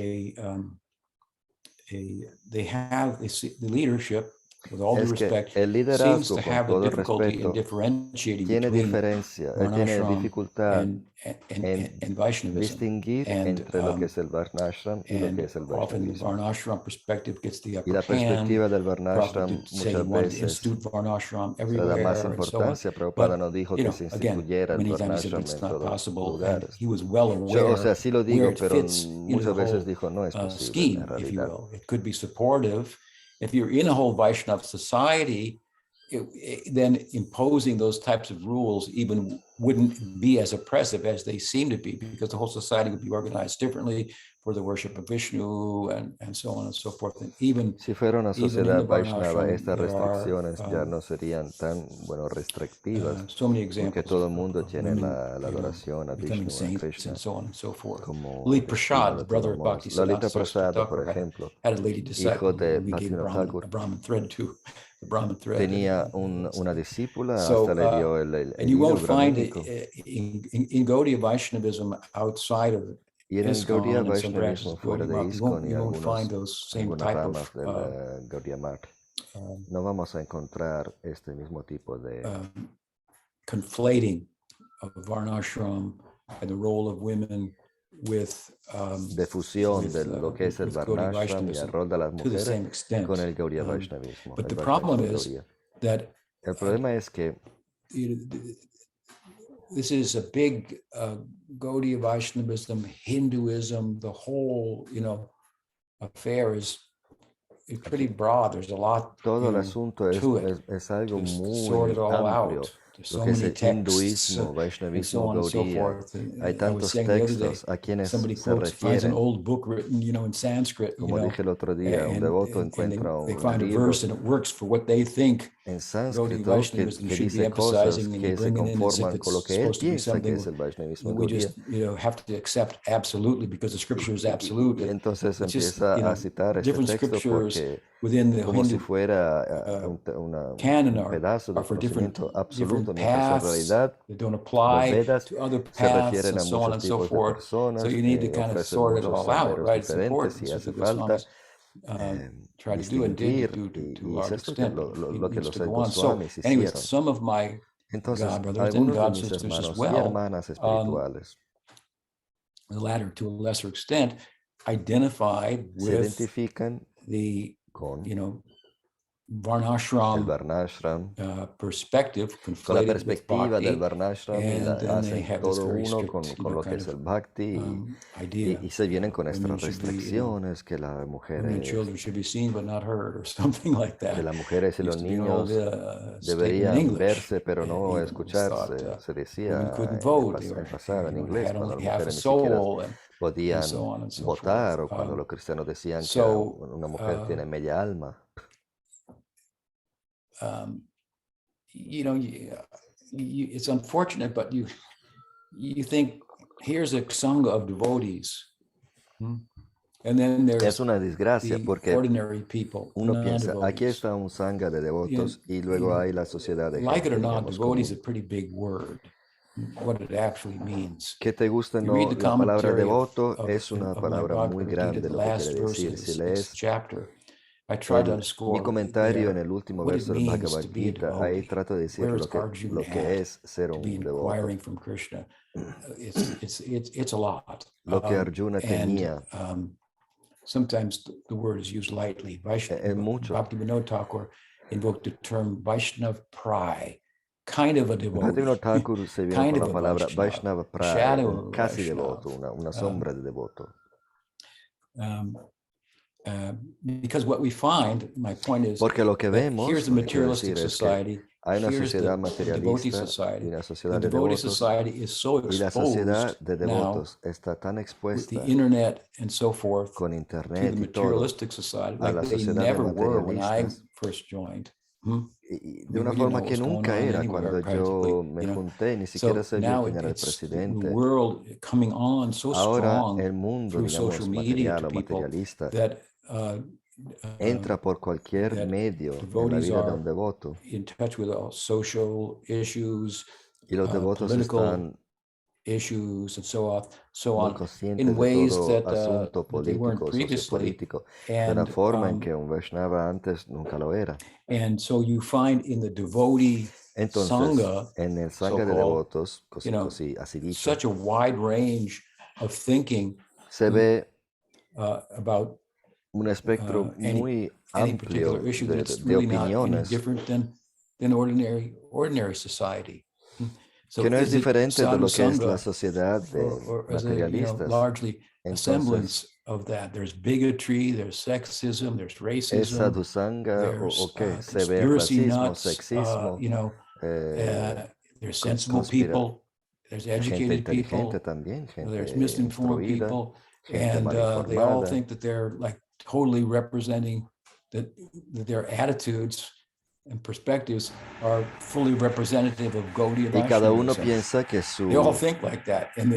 the leadership, with all due es que respect, el seems liderazgo, to con have a todo el difficulty in respeto, differentiating tiene between tiene Varnashram dificultad and en Vaishnavism. distinguir And entre lo que es el Varnashram y lo que es el often the Vaishnavismo. Varnashram perspective gets the Y upper la hand. perspectiva del Prabhupada Varnashram did say he muchas wanted to veces institute Varnashram se le da más everywhere and so on. importancia. Prabhupada no But, dijo que se again, instituyera el many times he said Varnashram it's en not todos los possible, and lugares. he was well O aware sea, sí lo where digo, it pero fits into the muchas veces whole dijo, no es posible scheme, en if you realidad. will. It could be supportive. If you're in a whole Vaishnava society, then imposing those types of rules even wouldn't be as oppressive as they seem to be, because the whole society would be organized differently for the worship of Vishnu and so on and so forth. And even Si fuera una in the sociedad Vaishnava, Varnashram, estas there are restricciones ya no serían tan, restrictivas, so many porque examples todo el mundo of tiene women, la adoración a becoming Vishnu, a saints Krishna, and so on and so forth. como Lalit destino Prasad, de the brother todos of modos. Bhakti Lalita Siddhanta Prasad, por Thakur, ejemplo, had a lady hijo disciple de who we gave Bhaktivinoda Thakur, a Brahmin thread to, the Brahmin thread. tenía una discípula, hasta So, le dio el and you hilo won't find brahmínico. in Gaudiya Vaishnavism outside of Y en el Gaudiya ISKCON and some branches Vaishnavismo of fuera Gaudiya de Math, ISKCON y you won't find those same algunas type ramas of del Gaudiya Math, no vamos a encontrar este mismo tipo de conflating of Varnashram and the role of women with de fusión de lo que es el Gaudiya Varnashram y el rol de las to the same mujeres extent. con el Gaudiya Vaishnavismo. But el the problem Vaishnavismo is Gaudiya. that El problema es que this is a big Gaudiya Vaishnavism, Hinduism, the whole, affair is pretty broad. There's a lot todo el asunto to it. es algo To sort muy it all amplio. out. There's Lo so que es many el texts hinduismo, and Vaishnavismo, so on and so Gaudiya. forth. Hay I was tantos saying the other day, textos a quienes somebody se finds an refieren. old book written, in Sanskrit, Como dije el otro día, un devoto encuentra they un find a libro verse and it works for what they think en Gaudiya sánscrito Vaishnavism que should be dice cosas emphasizing, and you que se bring it in as if conforman con lo it's que él supposed to be piensa que something es el Vaishnavismo we Gaudiya. just, have to accept absolutely because the scripture is absolute. Y entonces It's just, empieza a citar ese different texto scriptures porque within the como si Hindu fuera canon un pedazo de are for different conocimiento absoluto, mientras en paths realidad that don't los apply Vedas to other se paths refieren and a so on muchos and so tipos de forth. So personas, you need to kind of ofrecen sort it muchos all out, senderos right? It's diferentes important. y So hace the falta Goswamis try to do and distinguir, did to a y es large esto que extent, but lo it que needs los to go on. So Goswamis anyways, hicieron. some of my Entonces, God brothers and algunos de God mis sisters as hermanos y well, hermanas espirituales the latter to a lesser extent, identified se with identifican the, con el Varnashram Varnashram, perspective con la conflated with perspectiva del bhakti, Varnashram y and then they hacen have this todo very uno strict, con lo que kind es of el Bhakti idea. y se vienen con Women estas should be, restricciones que las women and mujeres, children should be seen but not heard, or something like que that. las mujeres y los Used to be an old niños statement in deberían English. verse pero no Even it was thought escucharse, se decía women couldn't en vote. They en were, pasado en inglés, had cuando only las half a mujeres ni siquiera soul, and podían so on and so votar, forth. o cuando los cristianos decían que So, una mujer tiene media alma. it's unfortunate, but you think here's a sangha of devotees, and then there's Es una desgracia the porque ordinary people, uno piensa, aquí non-devotees. está un sangha de devotos y luego hay la sociedad de Like it gente, or not, digamos, devotee is común. a pretty big word. What it actually means. Que te guste o You read no, the la palabra commentary devoto es una of my palabra muy Bhagavad Gita, grande the lo que last quiere verse decir. of Si this lees chapter. I tried to mi underscore comentario en there el último what it verso del means Bhagavad to be a Gita, ahí devotee. trato de decir Where is Arjuna lo que at es ser to be un devoto. inquiring from Krishna? It's a lot. Lo que Arjuna tenía. Sometimes the word is used lightly. Es mucho. Bhaktivinoda Thakur invoked the term Vaishnav Prai, kind of a devotee. Bhaktivinoda Thakur se vino kind con of la a palabra Vaishnava, Vaishnava Prai, shadow un of casi Vaishnava. devoto, una sombra de devoto. Because what we find, my point is, Porque lo que vemos, here's a lo que quiero materialistic decir es que society, Hay una here's sociedad the devotee materialista y society. una The sociedad de devotee devotos, society is so y la sociedad exposed de now devotos está tan with the expuesta internet and so forth con to the internet y todo materialistic society, a like la they sociedad de never were when I materialistas, first joined. y I de mean, una we didn't know forma what que was going nunca on era anywhere cuando practically, yo me you know. junté, ni siquiera So sabía now quién era el it's the presidente. world coming on so Ahora strong el mundo, through social digamos, media material to o people materialista that entra por cualquier that medio en la devotees vida de un are devoto, in touch with all social issues, y los devotos political están issues, and so muy on, conscientes in de ways todo asunto that they weren't político, previously. sociopolítico, de una And forma en que un Vaishnava antes nunca lo era. and so you find in the devotee Entonces, sangha, en el sangha de so-called, devotos, you know, así dicho, such a wide range of thinking se ve about un espectro any muy particular amplio issue that's de really not any opiniones, different than ordinary society. So que no es is it diferente de sadhu lo que es la sangha, sociedad de or is it, materialistas. largely a Entonces, semblance of that? There's bigotry, there's sexism, there's ¿es racism, sadhusanga o there's qué? Se ve conspiracy racismo, nuts, sexismo, there's sensible people, there's gente educated inteligente people, también, there's gente misinformed instruida, people, gente and mal they all informada. think that they're like totally representing that their attitudes and perspectives are fully representative of Gaudiya Y cada uno Vaishnavism. piensa que They all su, think like that, and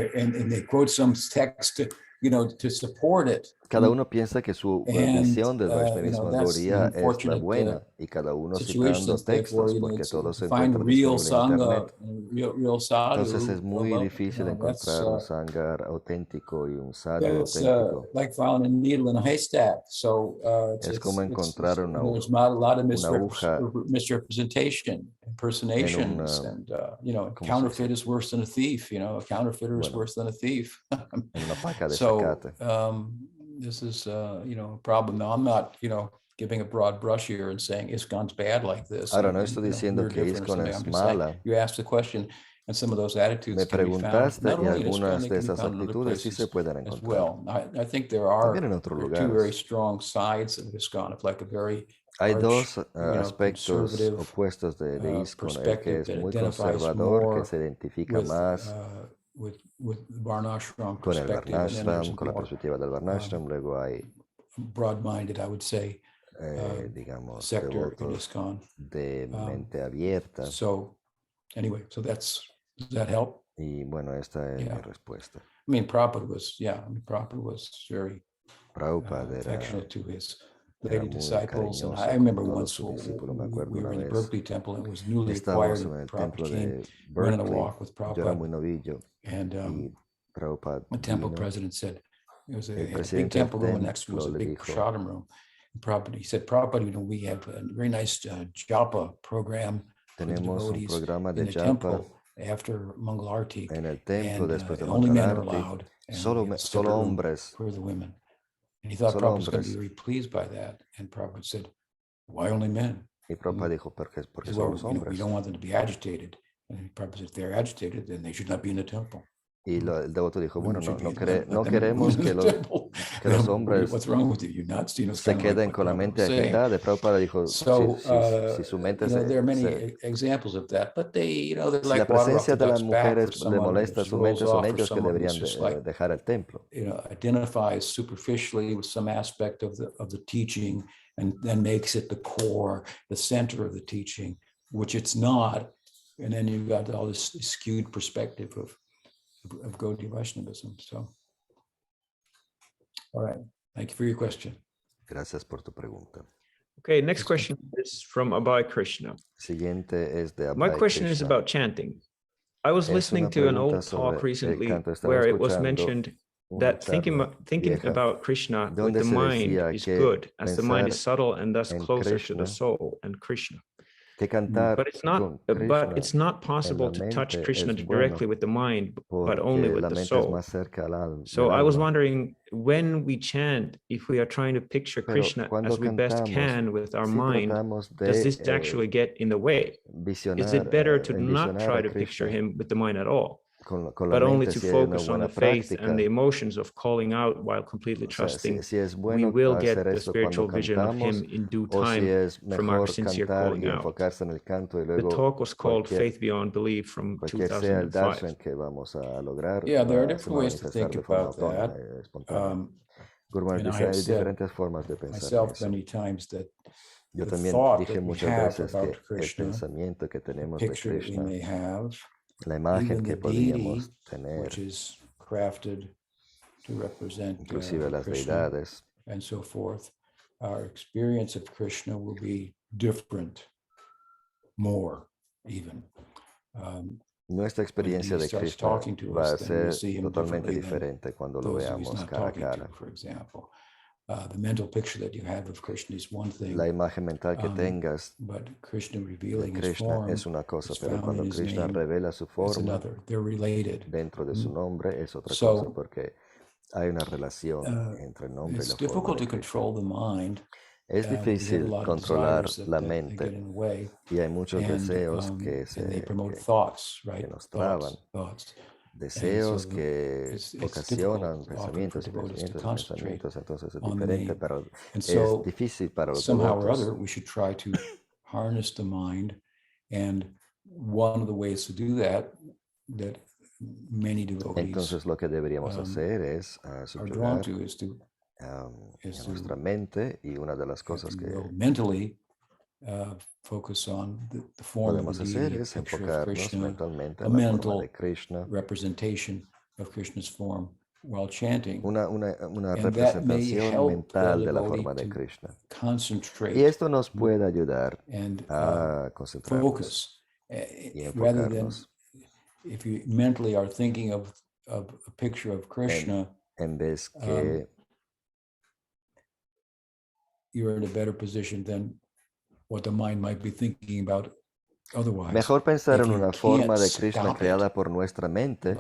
they quote some text to support it. cada uno piensa que su And visión del Vaishnavismo that's an Gaudiya es la unfortunate buena, y cada uno situation. citando Therefore, textos, porque todo se to find encuentra real disponible en sangha, internet. real Entonces sadhu, es muy difícil that's encontrar un sangha auténtico y un sadhu yeah, it's auténtico. like finding a needle in a haystack. So Es como encontrar there's not a lot of una aguja misrepresentation, impersonations, and counterfeit is worse than a thief. A counterfeiter is worse than a thief. en una paca de So zacate. this is a problem. Now I'm not giving a broad brush here and saying ISKCON's bad like this. Ahora no estoy diciendo que ISKCON es mala. You asked the question, and some of those attitudes Me can be found preguntaste not y only in ISKCON, algunas they de can be esas found in other actitudes sí se places pueden as encontrar. well. I think there También are en otros two very lugares. strong sides of ISKCON, of like a very Hay arch, dos aspectos conservative opuestos de ISKCON, el que perspective es that muy identifies conservador, que more se identifica más with the Varnashram con el perspective, and then there's Varnashram, con la more perspectiva del Varnashram. Luego hay, broad-minded, I would say, digamos, sector in devotos ISKCON. de mente abierta. So anyway, does that help? Y bueno, esta es mi respuesta. I mean, Prabhupada was very Prabhupada affectionate to his era lady muy disciples, and cariñoso I con remember todos once sus discípulos. Me we acuerdo were una in the vez, Berkeley temple, and it was newly estábamos acquired. en el Prabhupada templo came, de went on a Berkeley. walk with Yo era muy Prabhupada, novillo and y Prabhupada the temple vino. president said, it was a El big presidente del temple room, and next to it was a templo le big dijo, prasadam room. And Prabhupada, he said, Prabhupada, we have a very nice japa program for the tenemos un devotees programa de in the japa temple after Mangalarti, en el templo and después de only men are Mangalarti, allowed, and solo we have a separate room hombres, for the women. And he thought solo Prabhupada was going to be hombres. very pleased by that. And Prabhupada said, why only men? Y Prabhupada dijo, porque He said, solo well, los we hombres. don't want them to be agitated. And Prabhupada said, if they're agitated, then they should not be in the temple. Y el devoto dijo, bueno, Women should no be- let them queremos in que the temple. los hombres What's wrong with you? You're not, it's se kind of like queden what con la Prabhupada mente was saying. agitada. Prabhupada dijo, So, si su mente there are many se examples of that, but they're si la like water off presencia the de las duck's back mujeres for le someone who molesta just su rolls mente, son off, for ellos que someone who's deberían just like, dejar el templo. identifies superficially with some aspect of the teaching, and then makes it the core, the center of the teaching, which it's not. And then you've got all this skewed perspective of Gaudiya Vaishnavism. So, all right. Thank you for your question. Gracias por tu pregunta. Okay, next question is from Abhay Krishna. Siguiente es de Abhay My question is Krishna. about chanting. I was Es listening una to an pregunta old sobre talk el recently canto. Estaba where it was escuchando mentioned una that thinking vieja about Krishna with donde the se mind decía is que good, as the mind pensar is subtle and thus en closer to the Krishna, soul and Krishna. que cantar But con it's not possible en la to touch mente Krishna es directly bueno with the mind, but only porque with la the mente es soul. más cerca del So I was alma. wondering, when we chant, if we are trying to picture Pero Krishna cuando as we best cantamos, can with our si mind, tratamos does this de actually get in the way? Is visionar, it better to not envisionar try a to picture Krishna, him with the mind at all? but only to focus on the faith and the emotions of calling out while completely trusting, we will get the spiritual vision of Him in due time from our sincere calling out. The talk was called Faith Beyond Belief from 2005. Yeah, there are different ways to think about that. Gurman dice, hay diferentes formas de pensar en eso. Many times that Yo también dije muchas veces que el pensamiento que tenemos de Krishna, la imagen que podríamos tener, inclusive las deidades, and so forth, our experience of Krishna will be different, more even. Nuestra experiencia de Krishna va a ser totalmente diferente cuando lo veamos cara a cara. La imagen mental que tengas de Krishna es una cosa, pero cuando Krishna revela su forma dentro de su nombre es otra cosa, porque hay una relación entre el nombre y la forma de Krishna. Es difícil controlar la mente y hay muchos deseos que nos traban, deseos que ocasionan pensamientos y pensamientos, entonces es diferente, pero es difícil para los devotos. Entonces lo que deberíamos hacer es subyugar en nuestra mente, y una de las cosas que podemos hacer es enfocarnos mentalmente en la forma de Krishna, una representación mental de la forma de Krishna. Y esto nos puede ayudar a concentrarnos y enfocarnos. En vez que you're in a better position than what the mind might be thinking about otherwise. Mejor pensar en una forma de Krishna creada por nuestra mente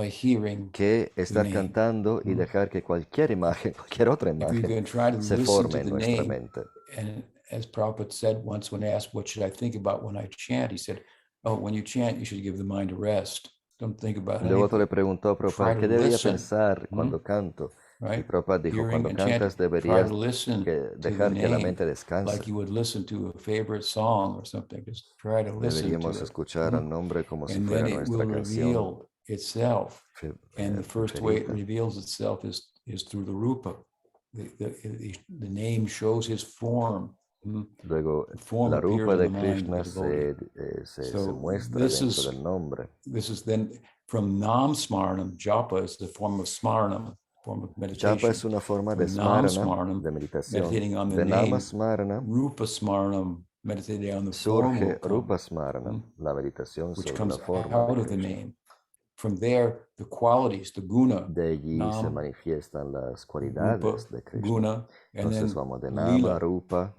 que estar cantando y dejar que cualquier imagen, cualquier otra imagen, se forme en nuestra mente. And as Prabhupada said once when asked, what should I think about when I chant? He said, oh, when you chant, you should give the mind a rest. Don't think about anything. Luego le preguntó a Prabhupada, ¿qué debería pensar cuando canto? Y Prabhupada dijo, cuando cantas deberías dejar que la mente descanse. Deberíamos escuchar al nombre como si fuera nuestra canción. And the first way it reveals itself is through the rupa. The name shows his form. Luego, la rupa de Krishna se muestra dentro del nombre. This is then from Nam Smaranam. Japa is the form of Smaranam. Japa es una forma de smarana, de meditación. De Nama Smarana Rupa Smaranam, meditating on the surge Rupa Smarana, la meditación sobre la forma de Krishna. From there, the qualities, the guna. De allí se manifiestan las cualidades de Krishna. Entonces vamos de Nama, Rupa,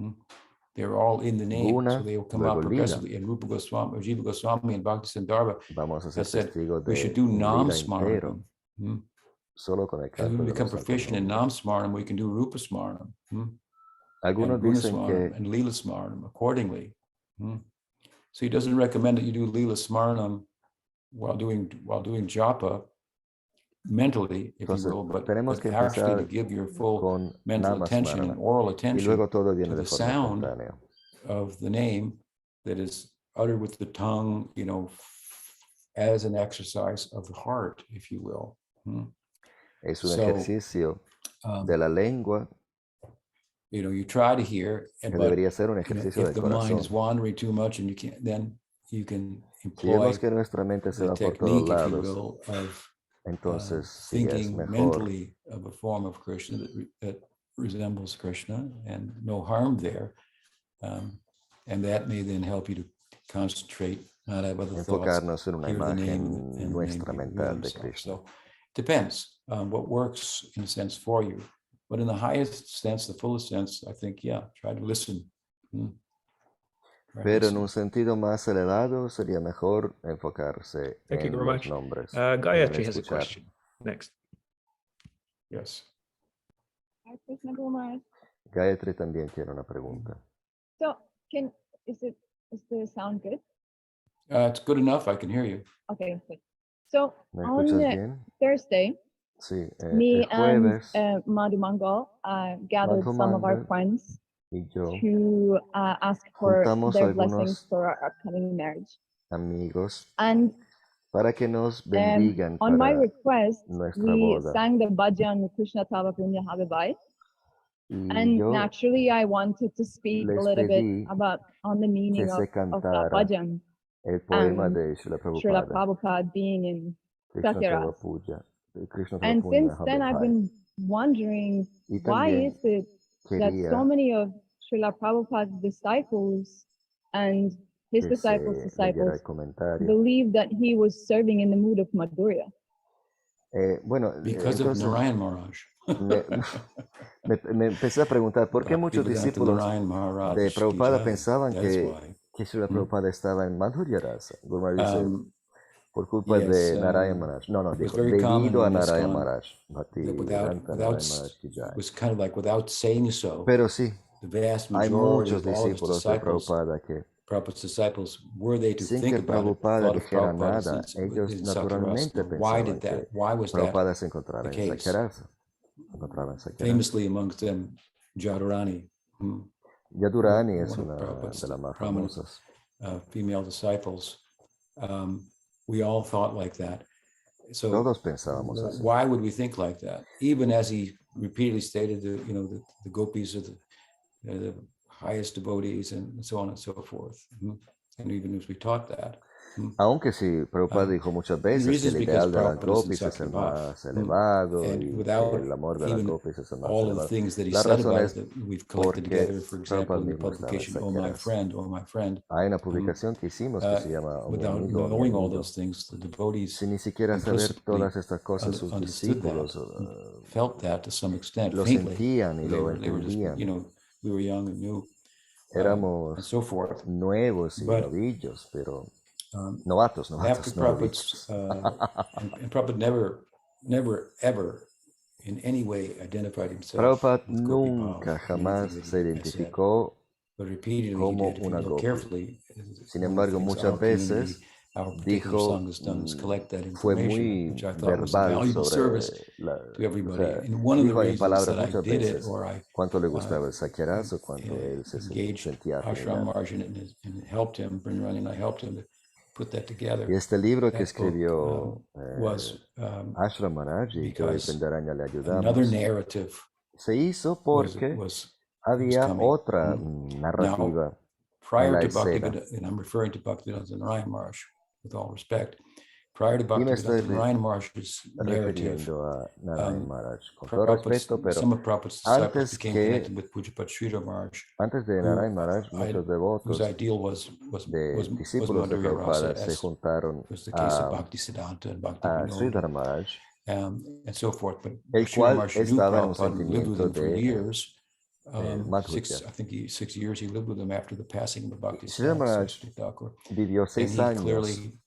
they're all in the name, Guna, so they will come out progressively. And Rupa Goswami, or Jiva Goswami, and Bhakti Sandarbha said we should do Nam Smaranam. Solo con el As we become proficient in Nam Smaranam, we can do Rupa Smaranam. Algunos dicen que and Lila Smaranam accordingly. So he doesn't recommend that you do Lila Smaranam while doing japa mentally, if you will, but actually to give your full mental attention and oral attention to the sound of the name that is uttered with the tongue, as an exercise of the heart, if you will. Es un ejercicio de la lengua. You try to hear, que debería ser un ejercicio del corazón. If the mind is wandering too much, and then you can employ vemos que nuestra mente se va por todos lados, entonces sí es mejor mentally of a form of Krishna that resembles Krishna, and no harm there, and that may then help you to concentrate, not have other enfocarnos thoughts, en una imagen nuestra mental de Krishna. So depends on what works in a sense for you, but in the highest sense, the fullest sense, I think, try to listen. Pero en un sentido más elevado sería mejor enfocarse en los nombres. Gayatri has a question. Next. Yes. Gayatri también tiene una pregunta. So, is the sound good? It's good enough. I can hear you. Okay, good. So ¿Me on escuchas bien? Thursday, Sí, me el jueves, and Madhu Mangal gathered Madhu some of our Mangal friends y yo to ask for juntamos their blessings algunos for our upcoming marriage. amigos And para que nos bendigan on my para request, nuestra we boda. sang the bhajan Krishna Tava Punya Habibai. Y And yo naturally, I wanted to speak a les little bit pedí about on the que meaning se of that cantara bhajan el poema and de Srila Srila Prabhupada, Prabhupada being in Krishna Tava Sakiras. Puja, Krishna Tava And Punya since then, I've Habibhai. been wondering, Y why también is it that quería so many of Srila Prabhupada's disciples and his que se disciples' leyera disciples el comentario. believe that he was serving in the mood of Madhurya? Bueno, Because of entonces Narayan Maharaj. me empecé a preguntar por qué muchos Bhaktivedanta discípulos Narayan Maharaj de ki Prabhupada jai. pensaban That's que why. Srila Prabhupada estaba en Madhurya Rasa. Guru Maharaj dice, por culpa Yes, de Narayan Maharaj. No, it was dijo, very common debido a in Narayan ISKCON Maharaj. that Bhaktivedanta Narayan Maharaj ki it jai. was kind of like without saying so, Pero sí, the vast hay majority muchos of all of his discípulos de disciples, Prabhupada que, Prabhupada's disciples, were they to sin think que about it, Prabhupada thought of dijera Prabhupada nada, ellos in naturalmente Sakyarasana. Why pensaban did that? que Why was that Prabhupada se the encontraba en case? Sakyarasa. Se encontraba en Sakyarasa. Famously amongst them, Jadurani, Yadurani es one of una Prabhupada's de las más prominent famosas. female disciples. We all thought like that. So Todos pensábamos así. why would we think like that? Even as he repeatedly stated, the gopis are the highest devotees and so on and so forth. And even as we taught that. Aunque sí, Prabhupada dijo muchas veces que el ideal de las gopis es el más elevado y que el amor de las gopis es el más all of the elevado. things that he La said razón about es it that we've collected porque together, for example, Prabhupada in the mismo estaba en publication, Oh My Friend, Hay una publicación que hicimos que se llama Mi without amigo, mi knowing all amigo. those things, the devotees Sin ni siquiera saber implicitly todas estas cosas, sus understood that, discípulos felt that to some extent, lo faintly. sentían y lo They were just, entendían. we were young and new, and Éramos so forth. nuevos y But, novillos, pero novatos, after no Prabhupada's, novillos. and Prabhupada never, ever in any way identified himself Prabhupada with Gopi nunca, Bhav, jamás anything se that he had said. identificó But repeatedly como he did. If you una look gopi. carefully, Sin one of the embargo, things muchas our community, veces our particular dijo, sangha has done is collect that fue information, muy which I thought was a verbal valuable sobre service la, to everybody. o sea, And one of the dijo en reasons palabras that I muchas did it, veces or I cuánto le gustaba el sakyarazo, cuánto él se engaged sentía Ashram afinidad. Margin and helped him, Brindran and I helped him to put that together. Y este libro que That book, escribió was Ashram Maharaj y yo y because Pendaraña le another ayudamos, narrative se hizo porque was había coming. otra Now, narrativa en prior la to escena. Bhaktivedanta, and I'm referring to Bhaktivedanta Narayan Maharaj with all respect, prior to Y me estoy Bhaktivedanta Narayan Maharaj's narrative, refiriendo a Narayan Maharaj con todo Prabhupada's, respeto, pero some of Prabhupada's disciples antes became que connected with Pujapat Sridhar Maharaj, antes de Narayan Maharaj, muchos devotos whose ideal was discípulos de Madhurya Rasa, Prabhupada se as juntaron was the case of a Bhaktisiddhanta and Bhakti Sridhar Vinod, Maharaj, and so forth. But el Sridhar cual Maharaj knew estaba en un Prabhupada and lived with sentimiento him for de years. Madhurya. 6 years he lived with him after the passing of the Sridhar Bhaktisiddhanta Maharaj Saraswati Thakur. vivió And 6 he años clearly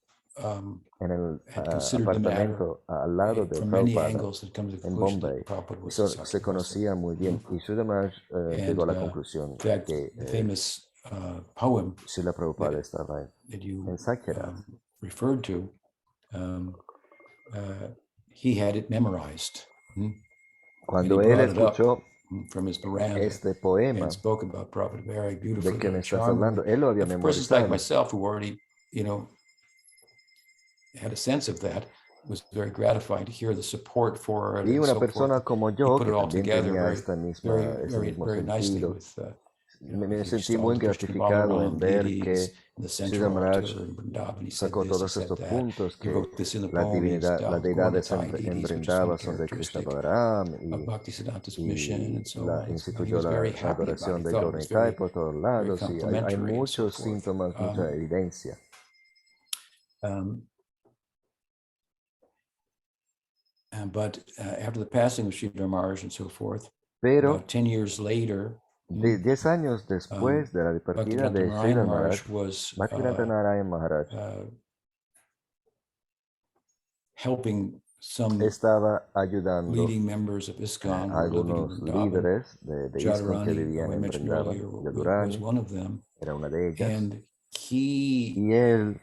en el had considered the matter apartamento al lado de from many Prabhupada angles and come to the en conclusion Bombay. that Prabhupada Y was a se Sakyarasa. conocía muy bien. Y Sridhar Maharaj llegó a la conclusión In fact, que the famous poem Srila Prabhupada estaba that you en Sakyarasa. referred to, he had it memorized. Cuando And he él brought it up escuchó from his veranda este poema and spoke about Prabhupada very de beautifully, que me very estás charmingly. hablando, él lo había For persons like memorizado. myself who already, had a sense of that, it was very gratifying to hear the support for it Y and una so persona forth. como He yo, put que it all también together tenía ese very mismo nicely sentido, with me he sentí saw muy the Vishnu gratificado en Balaram ver deities que in the Sridhar central Maharaj altar in Vrindavan. He said sacó this, he todos said estos that. puntos He que wrote this in the las poem. He deidades Gauranatai en deities, which is Vrindavan very son de Krishna characteristic Balaram of Bhaktisiddhanta's y mission and so la on. So he instituyó was la very happy about adoración it. de He thought it was Gauranitai por todos very lados y hay complimentary and so muchos forth. síntomas, mucha evidencia. But after the passing of Sridhar Maharaj and so forth, Pero about 10 years later, 10 años después de la partida de Sridhar Maharaj, Bhaktivedanta Narayan Maharaj helping some estaba ayudando leading members of ISKCON a who were living in algunos Vrindavan. líderes de ISKCON que Jadurani, vivían who I en mentioned Vrindavan. earlier, was Yadurani one of them. era una de ellas. And he Y él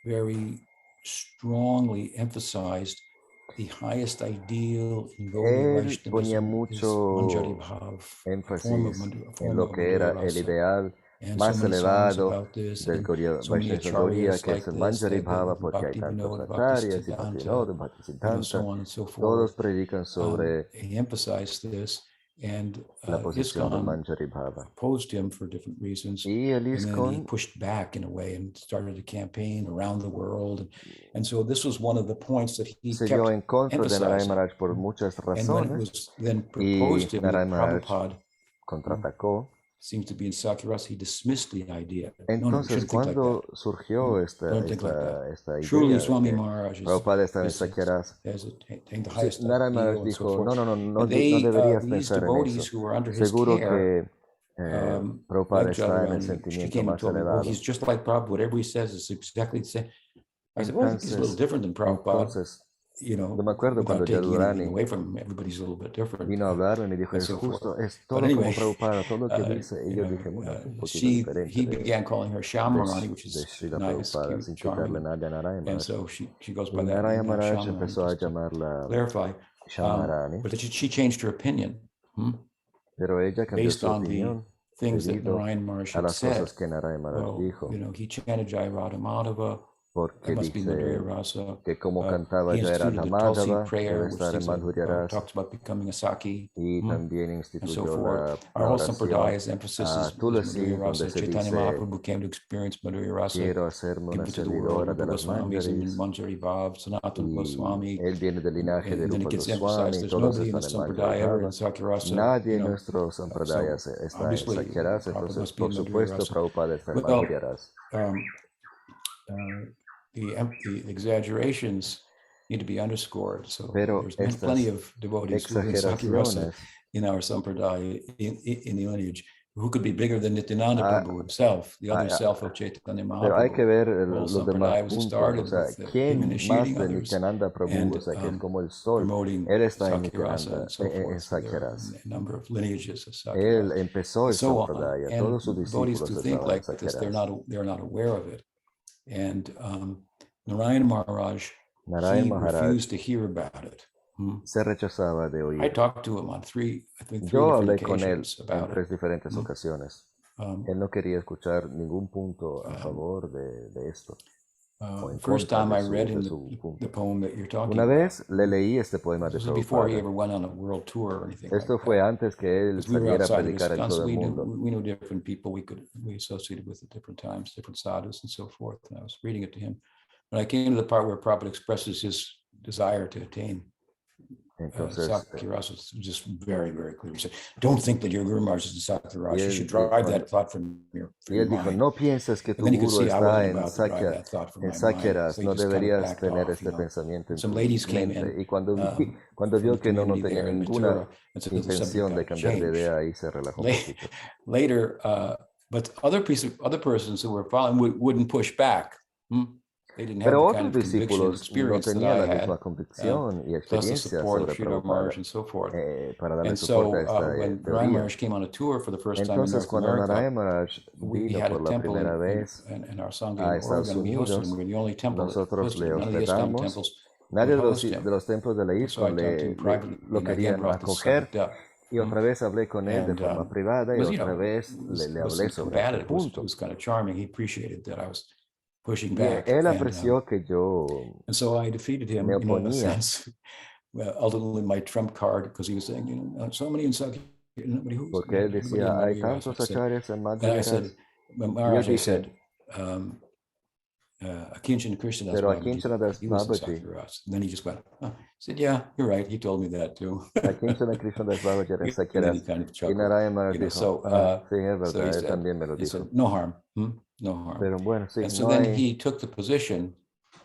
very strongly emphasized the highest ideal in Gaudiya Él ponía Vaishnavism is Manjari mucho Bhav, énfasis en lo que era el ideal and más so many songs elevado about this, del and so many Vaishnavismo Gaudiya, acharyas que es like el this, Manjari that Bhava, porque hay Bhakti tantos Vinod, Bhakti acharyas y Siddhanta, Bhaktivinoda, Bhaktisiddhanta, so on and so todos forth. predican sobre He emphasized this, and la posición del ISKCON Manjari Bhava. opposed him for different reasons, Y el and then he ISKCON pushed back in a way and started a campaign around the world, and so this was one of the points that he se kept vio en contra de Narayana emphasizing. Maharaj por muchas And when it razones, was then y proposed to him that Narayana Maharaj Prabhupada contraatacó. seems to be in Sakyarasa, he dismissed the idea. No, you Entonces, shouldn't think like cuando that. surgió Don't think like that. esta Surely idea de Swami que Maharaj Prabhupada está en is Sakyarasa, the sí, highest Narayana Maharaj ideal and so dijo, forth. no And deberías these pensar en eso. devotees who were under his Seguro care, que like Prabhupada está en el Jadurani, she sentimiento came and más told me, well, elevado. he's just like Prabhupada. Whatever he says is exactly the same. I said, well, I think he's a little different than Prabhupada. Entonces, You know, yo me acuerdo cuando without taking anything Jadurani away from him, everybody's a little bit different. vino a hablarme y me dijo, And es so justo, forth. es But todo anyway, como Prabhupada, todo lo que dice. Y yo dije, bueno, es un poquito diferente he began calling her Shamarani, which de is Srila nice, Prabhupada, cute, sin quitarle charming. nada a Narayana And Maharaj. so she goes Y by that name Narayana now, Maharaj Shamarani, empezó a just to llamarla clarify. Shamarani, But she changed her opinion pero ella cambió based su on the opinión things that debido Narayan Maharaj a had las said. cosas que Narayana Maharaj Well, dijo, you know, he chanted Jai Radha Madhava. porque That must be Madhurya dice Rasa. que como cantaba He ya era instituted the Tulsi Madhava, prayer, debe which estar en Madhurya Rasa, talks about becoming a Saki. y también And so instituyó forth. Our whole oración Sampradaya's emphasis a is Tulasi, Madhurya donde Rasa. se Chaitanya dice, Mahaprabhu came to experience Madhurya Rasa, quiero hacerme una give it to the world. servidora de Rupa las Goswamis and Manjaris, Manjari Bhav, Sanatana y Goswami. él viene del linaje de And then it Rupa gets Goswami, emphasized there's todos nobody in the están en Manjari Sampradaya ever in Bhava. Sakyarasa. Nadie You en know, nuestro so Sampradaya está en obviously Sakyarasa, Prabhupada entonces must be por in Madhurya supuesto Rasa. Prabhupada está en Well, Madhurya Rasa. The exaggerations need to be underscored. So Pero there's plenty estas of devotees who in Sakyarasa in our Sampradaya in the lineage who could be bigger than Nityananda Prabhu himself, the other self of Chaitanya pero hay que Mahaprabhu. ver Whole los demás Sampradaya was puntos, o started sea, with him ¿quién más initiating de others Nityananda Prabhu, o and sea, que es como el sol? promoting Él está en Sakyarasa Nityananda, and so en forth. So there are Sakyarasa. a number of lineages of Él Sakyarasa empezó and el so on. Sampradaya, And todos sus devotees discípulos to think estaban en like this, Sakyarasa. they're not aware of it. And Narayana Maharaj, Narayana he Maharaj refused to hear about it. se rechazaba de I oír. talked to him on three Yo different hablé con él occasions en about it. 3 diferentes ocasiones. Él no quería escuchar ningún punto a favor de esto, o en First contra time I de read su him punto. the poem that you're talking Una about. vez le leí este poema de This was before he Prabhupada. ever went on a world tour or anything Esto like fue that. antes que él Because we were saliera a outside of his predicar en guns, todo el we mundo. knew different people we associated with at different times, different sadhus and so forth. And I was reading it to him. When I came to the part where Prabhupada expresses his desire to attain Entonces, Sakyarasa, was just very, very clear. He said, don't think that your Guru Maharaj is in Sakyarasa. You should drive that thought from your él dijo, mind. no pienses que tu And then you could guru see I está wasn't en about to drive that thought from my mind. Sakyaras, So he no just kind of deberías backed tener off, este you know. pensamiento en Some tu ladies came mente. in Y cuando from vio the que no community tenía there in ninguna Mathura, and so the intención de subject got cambiar de changed. idea, ahí se relajó un poquito. Later, but other persons who were following wouldn't push back. They didn't have Pero the kind otros of conviction and discípulos no experience that tenían I la had, misma convicción y plus the experiencia support of sobre Sridhar Prabhupada Maharaj and so forth. para darle And soporte a so esta when Narayan teoría. Maharaj came on a tour for the first time in Entonces, North cuando America, Narayana Maharaj we vino had a por la temple primera vez in our Sangha a in Estados Oregon. We hosted him. Unidos, We were the only temple that nosotros hosted le him. None of the ISKCON hospedamos. temples Nadie would de host him. los templos de la So I ISKCON talked to him privately, lo and I again querían brought this acoger. subject up. Y otra vez hablé con él de And forma privada y was, otra vez it le was hablé sobre este combative. It punto. was kind of charming. He appreciated that I was pushing Y back. él apreció que yo And so I defeated him, me in a oponía. sense. Well, ultimately, my trump card, because he was saying, so many in Sakya, Porque él decía, hay tantos acharyas en Madhyaras. Maharaj, I said, Akinchan Krishnadas Pero Babaji, Akinchanada's he was in Babaji. Sakyarasa. And then he just went, he said, yeah, you're right. He told me that too. Akinchana Krishnadas Babaji era en And then he Sakyaras. kind of Y chuckled. Narayana Maharaj dijo, sí, es So verdad, he él said, también me lo dijo. no harm, no harm. Pero bueno, sí, And so no then hay, he took the position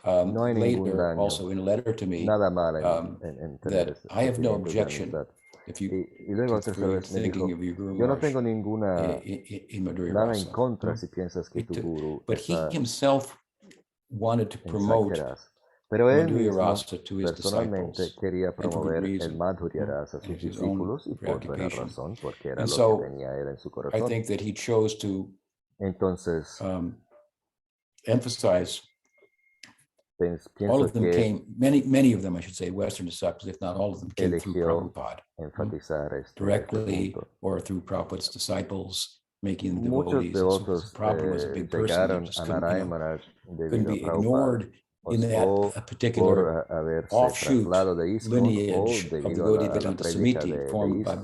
no hay ningún later, daño, also in a letter to me, nada mal en tener that I have no sentimientos de objection amistad. if you Y luego tercera vez me thinking dijo, of your Guru yo no Maharaj tengo ninguna, in Madhurya nada en Rasa. contra si piensas que tu guru But he está himself wanted to en promote Sakyaras. Pero él Madhurya mismo Rasa to his personalmente disciples, quería and for good promover el reason, Madhurya Rasa a sus and his own discípulos y por buena preoccupation. razón, porque era And lo so que tenía él en su I corazón. think that he chose to Entonces, emphasize all of them came, many of them, I should say, Western disciples, if not all of them, came through Prabhupada, directly or through Prabhupada's disciples, making them devotees. So Prabhupada was a big person that just couldn't be ignored in that particular offshoot lineage of the Gaudiya Vedanta Samiti formed by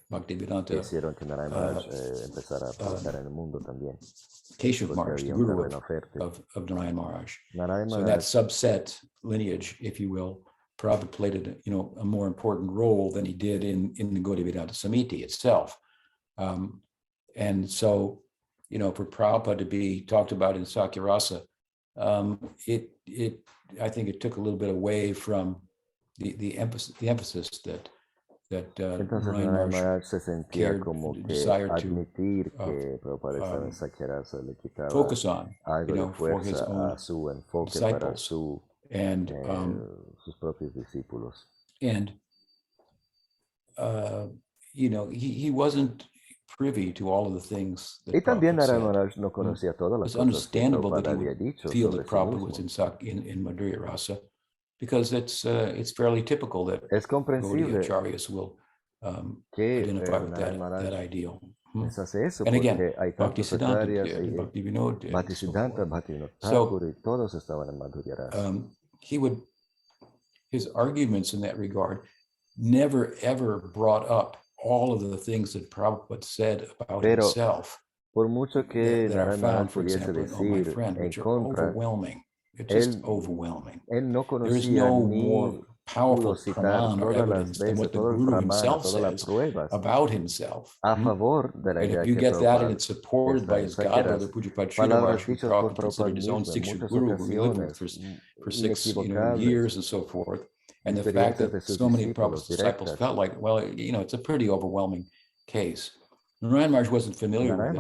Bhaktivedanta Keshav Maharaj, the guru of Narayan Maharaj. So in that subset lineage, if you will, Prabhupada played a more important role than he did in the Gaudiya Vedanta Samiti itself. And so, for Prabhupada to be talked about in Sakyarasa, I think it took a little bit away from the emphasis that Narayan Maharaj desired to focus on, for his own disciples and he wasn't privy to all of the things that Prabhupada said. It's understandable that he would feel that Prabhupada was in Madhurya Rasa, because it's fairly typical that Gaudiya Acharyas will identify with that ideal. And again, Bhaktisiddhanta, Bhakti Vinod, so his arguments in that regard never ever brought up all of the things that Prabhupada said about himself that are found, for example, in Oh My Friend, which are overwhelming. It's just overwhelming. There is no more powerful praman or evidence than what the Guru himself says about himself. And if you get that and it's supported by his godbrother, Pujapad Sridhar, who Prabhupada considered his own Siksha Guru, who he lived with for 6 years and so forth, and the fact that so many Prabhupada's disciples felt like, well, it's a pretty overwhelming case. Narayan Maharaj wasn't familiar with it,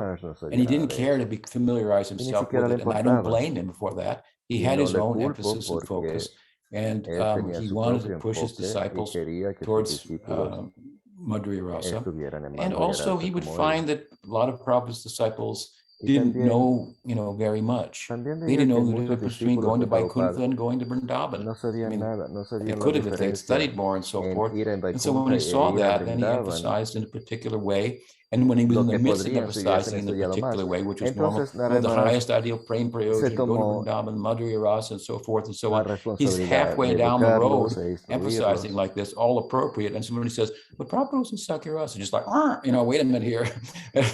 and he didn't care to familiarize himself with it, and I don't blame him for that. He had his own emphasis and focus, and he wanted to push his disciples towards Madhurya Rasa. And also he would find that a lot of Prabhupada's disciples didn't know, very much. They didn't know the difference between going to Vaikuntha and going to Vrindavan. They could have if they had studied more and so forth. And so when he saw that, then he emphasized in a particular way. And when he was in the midst of emphasizing in a particular way, which was normal, the highest ideal praying prayoja, go to Vrindavan, Madhurya Rasa, and so forth and so on. He's halfway down the road emphasizing like this, all appropriate. And somebody says, but Prabhupada was in Sakyarasa, just like, wait a minute here. He's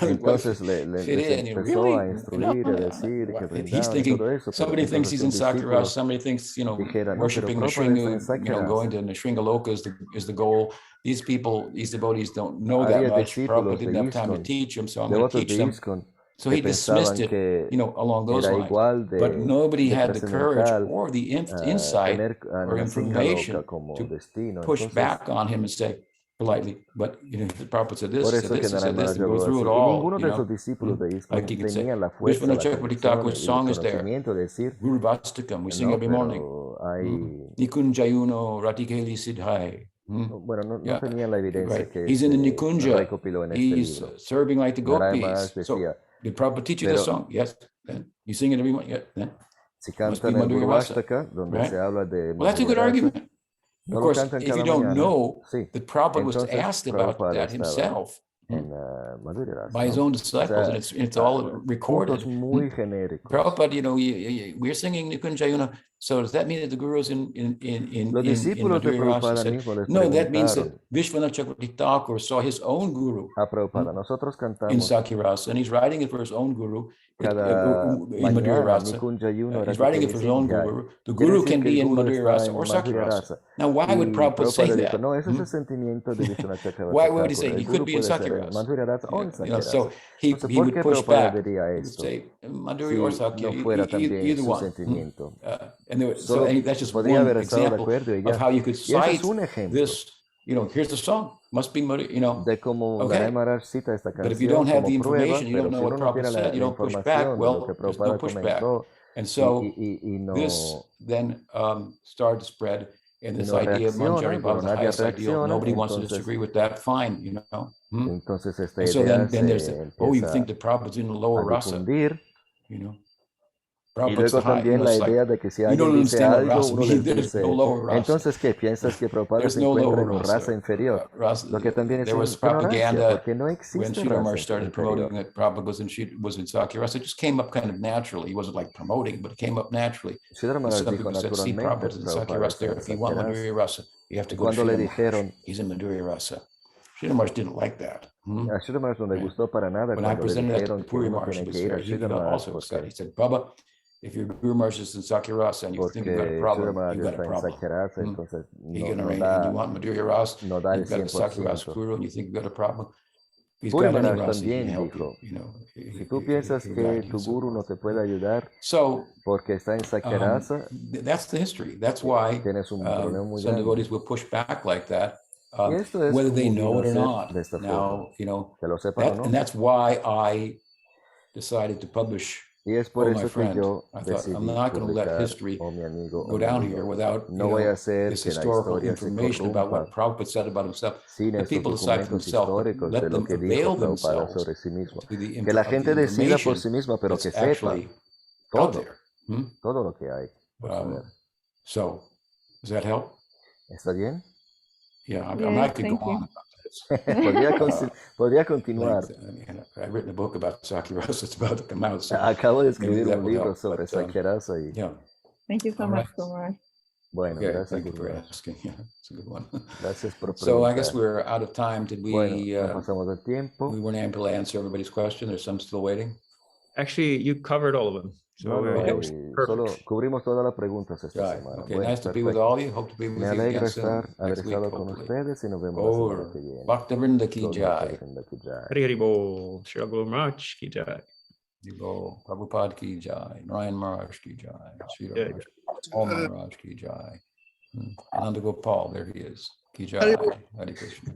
thinking, somebody thinks he's in Sakyarasa, somebody thinks, worshiping Nrsinga, going to Nrsinga is the goal. These people, these devotees don't know that much. Prabhupada didn't have time to teach them, so I'm going to teach them. So he dismissed it, along those lines. But nobody had the courage or the insight or information to push back on him and say politely, but the Prabhupada said this, said this, said this, and go through it all. Like he could say, Vishwanath Chakravarti Thakur's song is there, Guru Vastakam, we sing every morning. Nikunjayuno Ratikeli Siddhai. He's in the Nikunja. He's serving like the gopis. So did Prabhupada teach you this song? Yes. Then you sing it every morning. Yeah. Then must be Madhurya Rasa. Right? Well, that's a good argument. Of course, if you don't know that Prabhupada was asked about that himself by his own disciples, and it's all recorded. Prabhupada, we're singing Nikunjayuna. So does that mean that the Guru is in Madhurya Rasa? Said, no, that means that Vishwanath Chakravarti Thakur saw his own Guru in Sakyarasa, and he's writing it for his own Guru in Madhurya Rasa. He's writing it for his own Guru. The Guru can be in Madhurya Rasa or Sakyarasa. Now, why would Prabhupada say that? Why would he say he could be in Sakyarasa? So he would push back. He would say Madhurya or Sakya, either one. So that's just one example of how you could cite this. Here's the song. Must be, okay. But if you don't have the information, you don't know what Prabhupada said, you don't push back, well, there's no pushback. And so this then started to spread, and this idea of Manjari Bhava, the highest ideal, nobody wants to disagree with that, fine, And so then there's, you think the Prabhupada's in the lower rasa, Y luego también la idea de que si alguien dice algo, uno les dice, entonces, ¿qué? ¿Piensas que Prabhupada se encuentra en una raza inferior? Lo que también es ignorancia, porque no existe raza inferior. Prabhupada was in Sakyarasa. It just came up kind of naturally. He wasn't like promoting, but it came up naturally. Sridhar Maharaj Some dijo people said, see, naturalmente, Prabhupada's in Prabhupada Sakyarasa there. If you want Madhurya Rasa, you have to go to cuando le Sridhar dijeron, Maharaj. He's in Madhurya Rasa. Sridhar Maharaj didn't like that. a Sridhar Maharaj no le gustó para nada When I cuando le presented that to dijeron que Puri uno Maharaj, tiene he que ir a was he Sridhar Maharaj also upset. He said, Baba, if your Guru Maharaj is in Sakyarasa and you think you've got a porque Sridhar problem, Maharaj you've got a está en problem. Sakyarasa, entonces You no want Madhurya Rasa, no da el you've got a Sakyarasa 100%. Guru and you think you've got a problem. He's Puri got any Maharaj rasa, he can también help dijo, you. si tú piensas He'll que guide you, tu so guru no forth. te puede ayudar So porque está en Sakyarasa, that's the history. That's why tienes un problema muy some grande. devotees will push back like that, Y esto es whether they como know it or vino a not. ser de esta Now, forma, que lo sepan o no. and that's why I decided to publish. Y es por Oh, my eso que friend, yo I thought, I'm decidí not going to let publicar, history oh mi amigo, go down here without no voy a hacer this que la historical historia se information about corrompa what Prabhupada said about himself. sin Let estos people decide for documentos themselves, but históricos de let lo them que avail dijo Prabhupada themselves sobre sí mismo. to the, Que la of the gente decida por information sí misma, pero that's que sepa actually out todo, there. Hmm? todo lo que hay por saber. So, does that help? ¿Está bien? Yeah, I Yes, could go thank you. on about this. podría continuar. I've written a book about Sakyarasa. It's about to come out. So Acabo de maybe escribir that un will libro help, sobre but, Sakyarasa y yeah. Thank you so All much, right. Kumar. bueno, Okay, gracias thank you for Guru. asking. Yeah, it's a good one. Gracias por So I guess preguntar. we're out of time. Did Bueno, we? no pasamos el tiempo. We weren't able to answer everybody's question. There's some still waiting. Actually, you covered all of them. So No, it was solo perfect. cubrimos todas las preguntas esta Right. semana. Okay. Bueno, Nice to be with perfecto. all of you. Hope to be with Me you alegra again soon. haber Next week, estado con hopefully. ustedes y nos vemos la semana que Or viene. Bhaktivinoda ki Lord jai. Bhaktivinoda ki jai. Hari Hari Bol, Shri Guru Maharaj ki jai. Digo, Prabhupada ki jai. Narayan Maharaj ki jai. Sridhar Yeah. Maharaj. Paul Maharaj ki jai. Ananda Gopal, there he is. Ki jai. Hare Krishna.